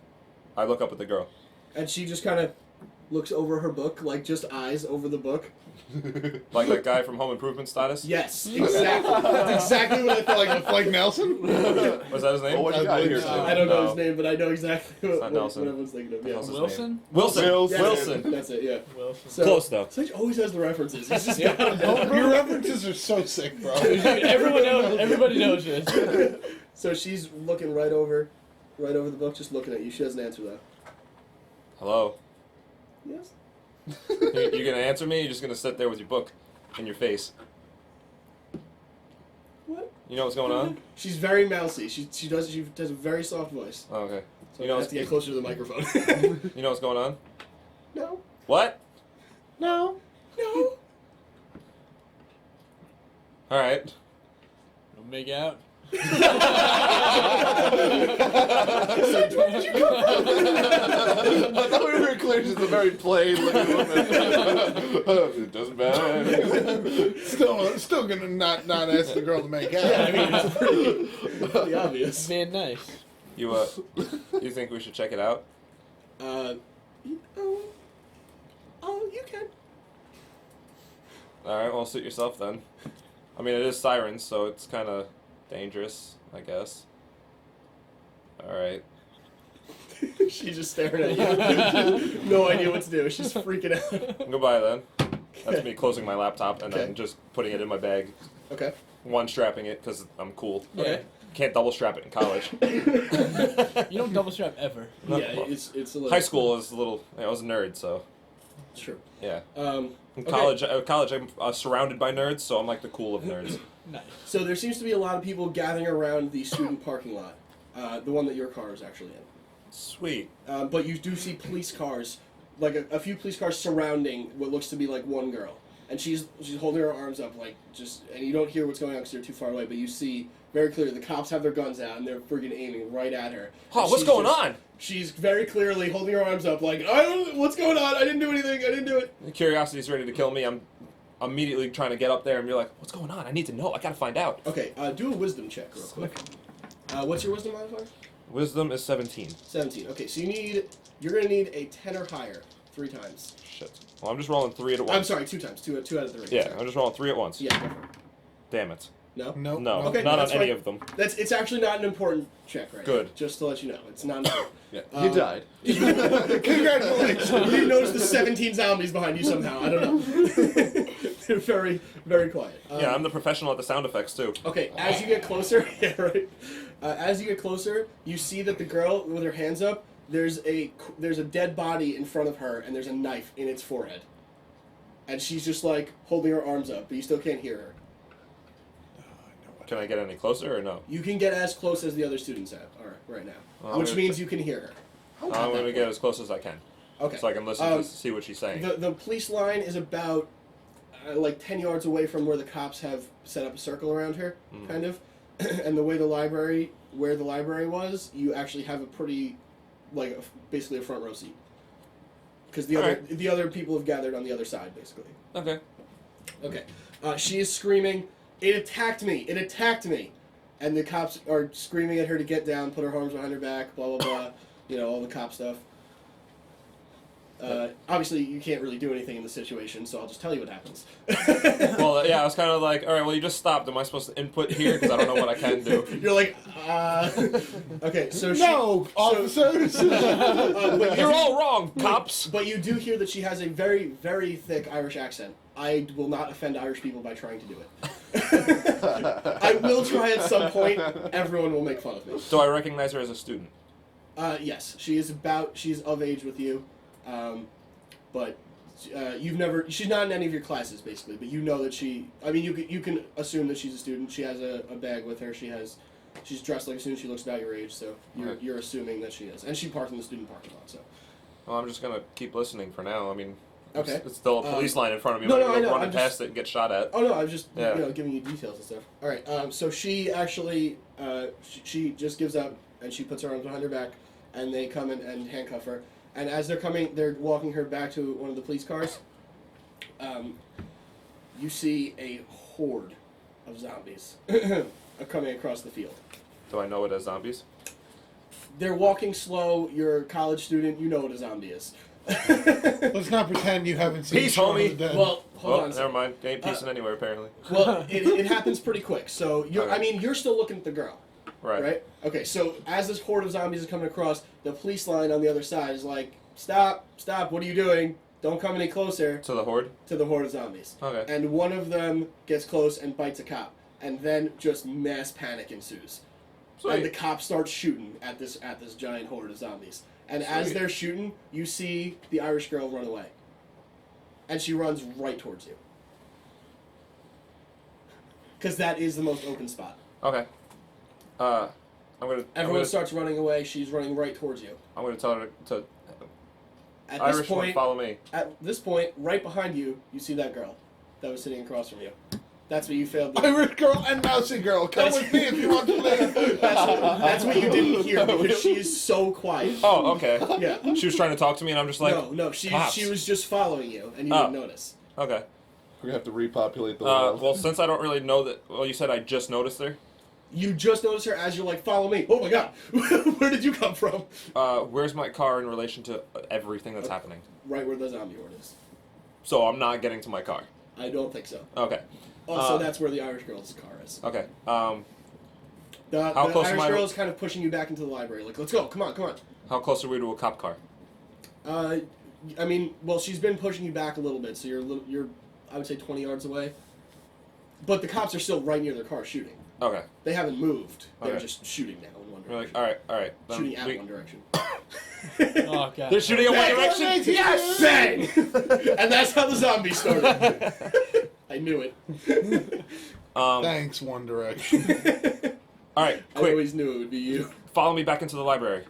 I look up at the girl. And she just kind of looks over her book, like just eyes over the book. Like that guy from Home Improvement status? Yes, exactly. That's exactly what I thought. Like Nelson? Was that his name? Well, what you got here? I don't know No. his name, but I know exactly what not Nelson. everyone's thinking of. What's Yeah. his Wilson? name? Wilson. Wilson. Yeah, Wilson. That's it, yeah. Wilson. So, Close though. Sych always has the references. He's just got them down. Your references are so sick, bro. Everybody knows this. So she's looking right over the book, just looking at you. She doesn't answer though. Hello. Yes. You gonna answer me? Or you're just gonna sit there with your book in your face. What? You know what's going on? She's very mousy. She does a very soft voice. Oh, okay. So You know I have what's to get closer to the microphone. You know what's going on? No. What? No. No. All right. Don't make out. I thought we were clear. She's a very plain looking woman. It doesn't matter. Still gonna not ask the girl to make out. Yeah, I mean it's pretty obvious. Being nice. You you think we should check it out? Oh, you can. All right. Well, suit yourself then. I mean, it is sirens, so it's kind of dangerous, I guess. All right. She's just staring at you. No idea what to do. She's freaking out. Goodbye then. That's me closing my laptop and Okay. then just putting it in my bag. Okay. One strapping it because I'm cool. Okay. Can't double strap it in college. You don't double strap ever. No, Yeah, well, it's a little. high school was a little. I was a nerd, so Sure. yeah. In Okay. college, I'm surrounded by nerds, so I'm like the cool of nerds. Nice. So there seems to be a lot of people gathering around the student parking lot, the one that your car is actually in. Sweet. But you do see police cars, like a few police cars surrounding what looks to be like one girl, and she's holding her arms up like just, and you don't hear what's going on because you're too far away, but you see very clearly the cops have their guns out and they're friggin' aiming right at her. Oh, And what's she's going just- on? She's very clearly holding her arms up like, I don't, what's going on? I didn't do anything. I didn't do it. Curiosity's ready to kill me. I'm immediately trying to get up there and be like, what's going on? I need to know. I gotta find out. Okay, do a wisdom check real quick. What's your wisdom modifier? Wisdom is 17. 17. Okay, so you're gonna need a 10 or higher 3 times. Shit. Well, I'm just rolling 3 at once. I'm sorry, 2 times. Two out of 3. Yeah, Sorry. I'm just rolling 3 at once. Yeah, go for it. Damn it. No? No. No, Okay, not on that's any fine. of them. It's actually not an important check right Good. now. Just to let you know. It's not important. Yeah, he died. Congratulations. You didn't notice the 17 zombies behind you somehow. I don't know. They're very, very quiet. Yeah, I'm the professional at the sound effects, too. Okay, as you get closer, yeah, right. As you get closer, you see that the girl with her hands up, there's a dead body in front of her, and there's a knife in its forehead. and she's just like holding her arms up, but you still can't hear her. Can I get any closer or no? You can get as close as the other students are right now, Well, which means you can hear her. I'm going to get as close as I can. Okay. So I can listen to see what she's saying. The police line is about like 10 yards away from where the cops have set up a circle around her, kind of. And the way where the library was, you actually have a pretty, like, basically a front row seat. Because the other people have gathered on the other side, basically. Okay. Okay. She is screaming, "It attacked me! It attacked me!" And the cops are screaming at her to get down, put her arms behind her back, blah, blah, blah. You know, all the cop stuff. Obviously, you can't really do anything in the situation, so I'll just tell you what happens. Well, yeah, I was kind of like, all right, well, you just stopped. Am I supposed to input here? Because I don't know what I can do. You're like, okay, so No, officers! but You're all wrong, cops. But you do hear that she has a very, very thick Irish accent. I will not offend Irish people by trying to do it. I will try at some point. Everyone will make fun of me. Do I recognize her as a student? Yes, she's of age with you, but she's not in any of your classes basically. But you know that you can assume that she's a student. She has a bag with her. She's dressed like a student. She looks about your age, so you're assuming that she is. And she parked in the student parking lot. So. Well, I'm just gonna keep listening for now. I mean, Okay. it's still a police line in front of me. No, I'm no, gonna I go know, running I'm past it and get shot at. Oh no, I was just Yeah. giving you details and stuff. All right, so she actually she just gives up and she puts her arms behind her back, and they come in and handcuff her. And as they're walking her back to one of the police cars. You see a horde of zombies coming across the field. Do I know it as zombies? They're walking slow. You're a college student. You know what a zombie is. Let's not pretend you haven't seen Peace, Shaun of homie. the Dead. Well, hold on. a Never second. mind. Ain't piecing anywhere apparently. Well, it happens pretty quick. So you're still looking at the girl. Right. Okay, so as this horde of zombies is coming across, the police line on the other side is like, stop, what are you doing? Don't come any closer To the horde. to the horde of zombies. Okay. And one of them gets close and bites a cop. And then just mass panic ensues. Sweet. And the cops start shooting at this giant horde of zombies. And as Sweet. they're shooting, you see the Irish girl run away. And she runs right towards you. Because that is the most open spot. Okay. Everyone starts running away. She's running right towards you. I'm gonna tell her to. At Irish this one, point, follow me. At this point, right behind you, you see that girl that was sitting across from you. That's what you failed to Irish girl and mousy girl, come That's- with me if you want to live. That's what you didn't hear because she is so quiet. Oh, okay. Yeah. She was trying to talk to me, and I'm just like, No, she cops. was just following you, and you Oh. didn't notice. okay. We're gonna have to repopulate the world. Well, since I don't really know that. Well, you said I just noticed her. You just noticed her as you're like, follow me. Oh my god, where did you come from? Where's my car in relation to everything that's happening? Right where the zombie horde is. So I'm not getting to my car. I don't think so. Okay. Also, that's where the Irish girl's car is. Okay. The How close Irish am I to- girl is kind of pushing you back into the library. Like, let's go. Come on. How close are we to a cop car? I mean, well, she's been pushing you back a little bit, so you're I would say 20 yards away. But the cops are still right near their car shooting. Okay. They haven't moved. They're Okay. just shooting now in one We're direction. like, all right. Then Shooting at one direction. Oh god. They're shooting at one direction. Yes! Bang! And that's how the zombies started. I knew it. Thanks, One Direction. All right, I quick. always knew it would be you. Follow me back into the library.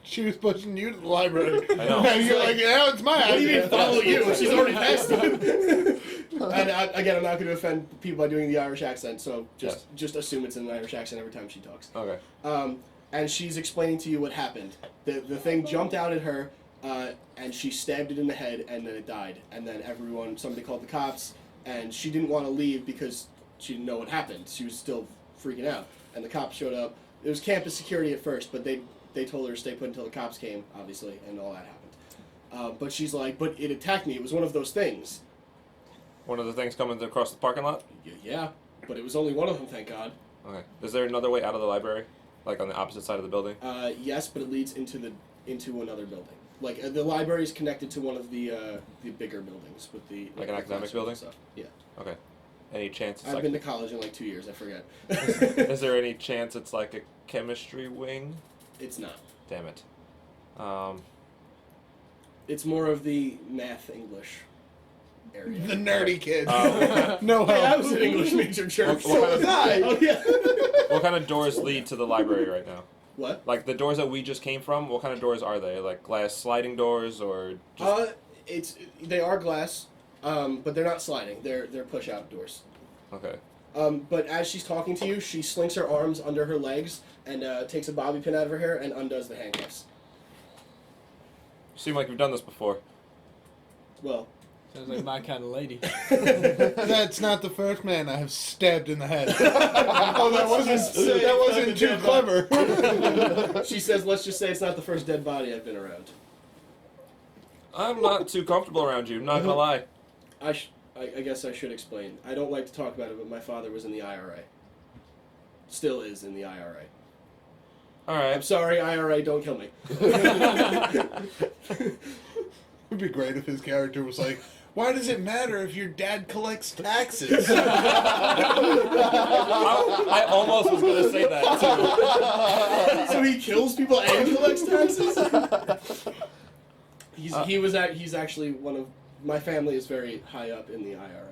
She was pushing you to the library. I know. And you're like, yeah, it's my What do you idea. mean follow you? She's already passed it. And again, I'm not going to offend people by doing the Irish accent, so just assume it's an Irish accent every time she talks. Okay. And she's explaining to you what happened. The thing jumped out at her, and she stabbed it in the head, and then it died. And then somebody called the cops, and she didn't want to leave because she didn't know what happened. She was still freaking out. And the cops showed up. It was campus security at first, but they told her to stay put until the cops came, obviously, and all that happened. But she's like, but it attacked me. It was one of those things. One of the things coming across the parking lot? Yeah, but it was only one of them, thank God. Okay. Is there another way out of the library? Like on the opposite side of the building? Yes, but it leads into another building. Like the library is connected to one of the bigger buildings with the Like an the academic classrooms building? and stuff. Yeah, Okay. Any chance it's I've like... been to college in like 2 years. I forget. Is there any chance it's like a chemistry wing? It's not. Damn it. It's more of the math English. area. The nerdy kid. Oh. No Hey, I help. was an English major jerk. What kind of- Oh, yeah. What kind of doors lead to the library right now? What? Like the doors that we just came from, what kind of doors are they? Like glass sliding doors or just They are glass, but they're not sliding. They're push out doors. okay. But as she's talking to you, she slinks her arms under her legs and takes a bobby pin out of her hair and undoes the handcuffs. You seem like you've done this before. Well, Sounds like my kind of lady. That's not the first man I have stabbed in the head. Oh, that wasn't too clever. she says, let's just say it's not the first dead body I've been around. I'm not too comfortable around you, not gonna lie. I guess I should explain. I don't like to talk about it, but my father was in the IRA. Still is in the IRA. I'm Alright. sorry, IRA, don't kill me. It would be great if his character was like, why does it matter if your dad collects taxes? I almost was gonna say that So he kills people and collects taxes? He's actually one of my family is very high up in the IRA.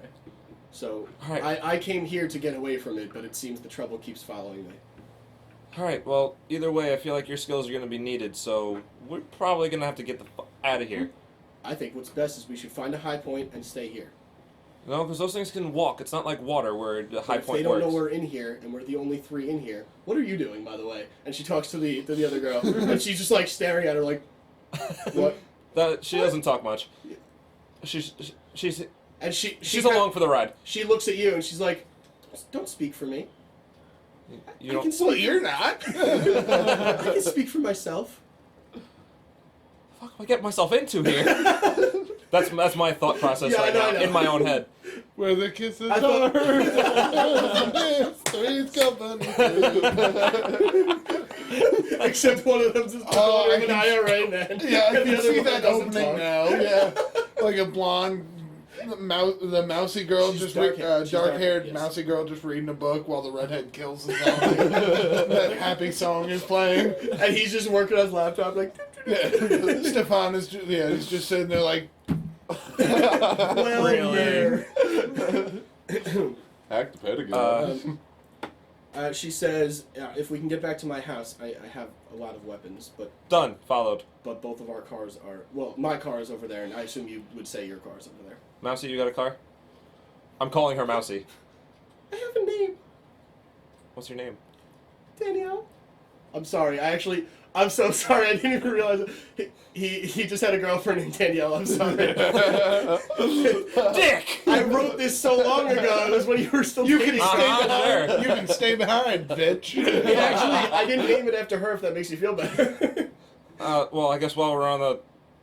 So Alright. I came here to get away from it, but it seems the trouble keeps following me. too. Alright, well, either way, I feel like your skills are gonna be needed, so we're probably gonna have to get the out of here. I think what's best is we should find a high point and stay here. No, because those things can walk. It's not like water where the high But if point they don't works. know we're in here, and we're the only 3 in here. What are you doing, by the way? And she talks to the other girl, and she's just like staring at her, like, what? She doesn't talk much. She's And she's she's along for the ride. She looks at you, and she's like, "Don't speak for me. You I don't. can speak. Well, you're not. I can speak for myself." Fuck, am I getting myself into here? That's my thought process Yeah, right I now know. in my own head. Where the kisses I are. thought- Three's company. Except one of them's just Oh, I an can- IRA man. Yeah, I and the can other see one that doesn't opening talk. now. Yeah, like a blonde, the mousy girl She's just dark-haired. dark-haired Yes. mousy girl just reading a book while the redhead kills the zombie. That happy song is playing. And he's just working on his laptop, like, Yeah, Stefan is he's just sitting there like. well, Really? Hack the pedigree. She says, if we can get back to my house, I have a lot of weapons, but Done. Followed. both of our cars are, well, my car is over there, and I assume you would say your car's over there. Mousy, you got a car? I'm calling her Mousy. I have a name, What's your name? Danielle. I'm sorry, I'm so sorry, I didn't even realize it. He just had a girlfriend named Danielle, I'm sorry. Dick! I wrote this so long ago, it was when you were still You can dating. stay behind. Sure. You can stay behind, bitch. Yeah, actually, I didn't name it after her, if that makes you feel better. Well, I guess while we're on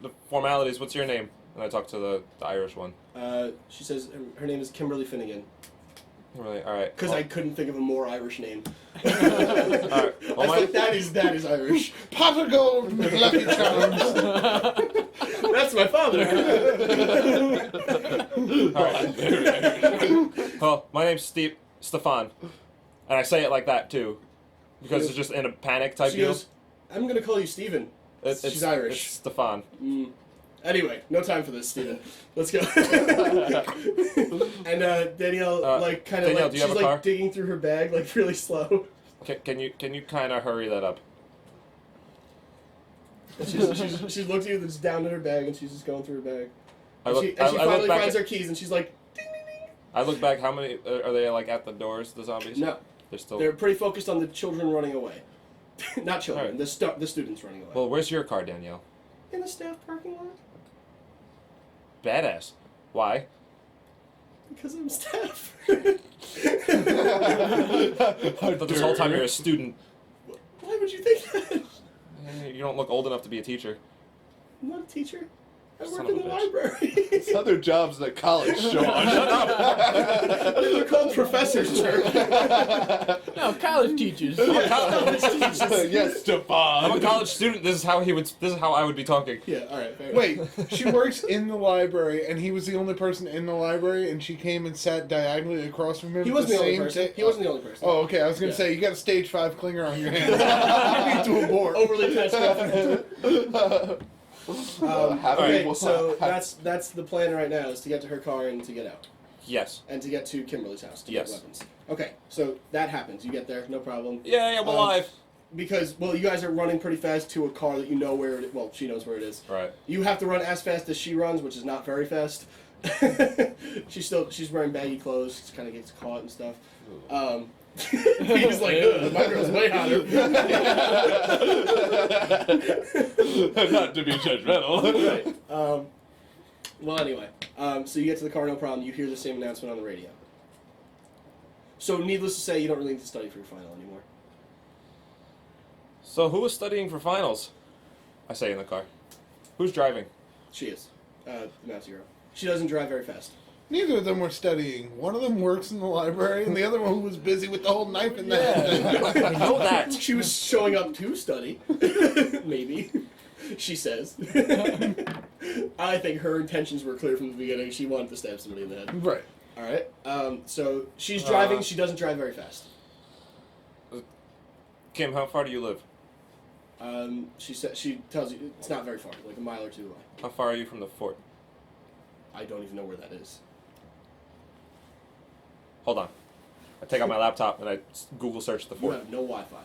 the formalities, what's your name? And I talk to the Irish one. She says her name is Kimberly Finnegan. Really? All right. Because I couldn't think of a more Irish name. All right. I Well, was like, that is Irish. Pot of gold, Lucky Charms. That's my father. all right. Well, my name's Stefan, and I say it like that too, because it's just in a panic type She deal. goes, I'm going to call you Steven. She's Irish. It's Stefan. Anyway, no time for this, Steven. Let's go. And Danielle, Danielle, do you she's have a like car? digging through her bag, like really slow. Can you kind of hurry that up? And she's looked at you, that's down in her bag, and she's just going through her bag. I And look. she I look finally back. finds her keys, and she's like, ding, ding, ding. I look back. How many are they like at the doors? The zombies? No, They're still. they're pretty focused on the children running away. Not children, Alright. the students running away. Well, where's your car, Danielle? In the staff parking lot? Badass. Why? Because I'm staff. I thought this whole time you're a student. Why would you think that? You don't look old enough to be a teacher. I'm not a teacher. I Son work of in a the bitch. library. Other jobs at college, Sean. Shut up! They're called professors, jerk. No, college teachers. College teachers. Yes, Stefan. I'm a college student. This is how I would be talking. Yeah, alright, fair Wait, she works in the library, and he was the only person in the library, and she came and sat diagonally across from him. He at wasn't the only same person. ta- He wasn't the only person. Oh, okay. I was gonna Yeah. say you got a stage 5 clinger on your hands. You need to abort. Overly attached girlfriend. Okay, so that's the plan right now is to get to her car and to get out. Yes. And to get to Kimberly's house to Yes. get weapons. Okay, so that happens. You get there, no problem. Yeah, I'm alive. Because, well, you guys are running pretty fast to a car that you know where it. Well, she knows where it is. Right. You have to run as fast as she runs, which is not very fast. She's wearing baggy clothes. She kind of gets caught and stuff. He's like, my girl's way hotter. Not to be judgmental. Right. Well, anyway, so you get to the car, no problem. You hear the same announcement on the radio. So, needless to say, you don't really need to study for your final anymore. So who is studying for finals? I say in the car. Who's driving? She is. The Mount Zero. She doesn't drive very fast. Neither of them were studying. One of them works in the library, and the other one was busy with the whole knife in that. I know that. She was showing up to study. Maybe. She says. I think her intentions were clear from the beginning. She wanted to stab somebody in the head. Right. Alright. So, she's driving. She doesn't drive very fast. Kim, how far do you live? She tells you it's not very far, like a mile or two away. How far are you from the fort? I don't even know where that is. Hold on. I take out my laptop and I Google search the You fort. have no Wi-Fi.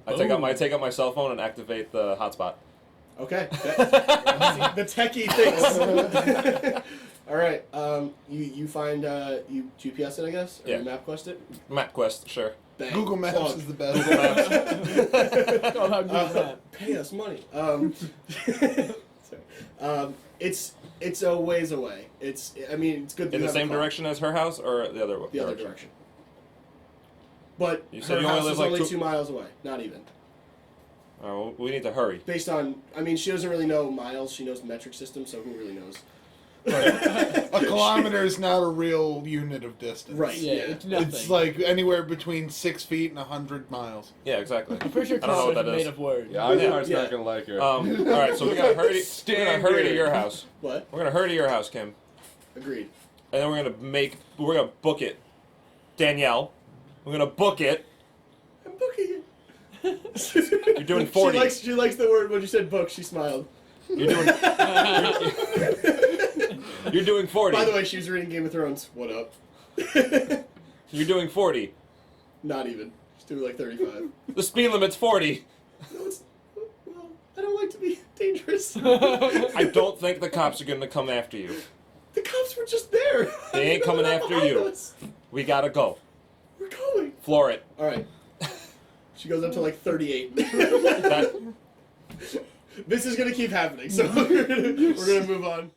I take out my cell phone and activate the hotspot. Okay. The techie thinks. All right. You find you GPS it, I guess, or Yeah. you MapQuest it. MapQuest, sure. Bang. Google Maps Plug. is the best. Oh, how good is that? Pay us money. Sorry. It's a ways away. It's good. In you the have a same car. direction as her house or the other The other direction. But You her said you only house live is like only 2 2 miles away. Not even. Oh, well, we need to hurry. Based on, she doesn't really know miles. She knows metric system. So who really knows? A kilometer is not a real unit of distance. Right. Yeah, Yeah. it's nothing. It's like anywhere between 6 feet and 100 miles. Yeah, exactly. I'm pretty sure I don't know what kilometers that are is. made of words. Yeah, our car's Yeah. not gonna like her. All right, so we gotta hurry. We're gonna hurry to your house. What? We're gonna hurry to your house, Kim, Agreed. and then we're gonna book it. Danielle, we're gonna book it. I'm booking it. You're doing 40. She likes the word when you said book. She smiled. You're doing. You're doing 40. By the way, she was reading Game of Thrones. What up? You're doing 40. Not even. She's doing like 35. The speed limit's 40. No, it's. Well, I don't like to be dangerous. I don't think the cops are gonna come after you. The cops were just there. They ain't coming They're after behind you. us. We gotta go. We're going. Floor it. All right. She goes up to like 38. That This is gonna keep happening, so we're gonna move on.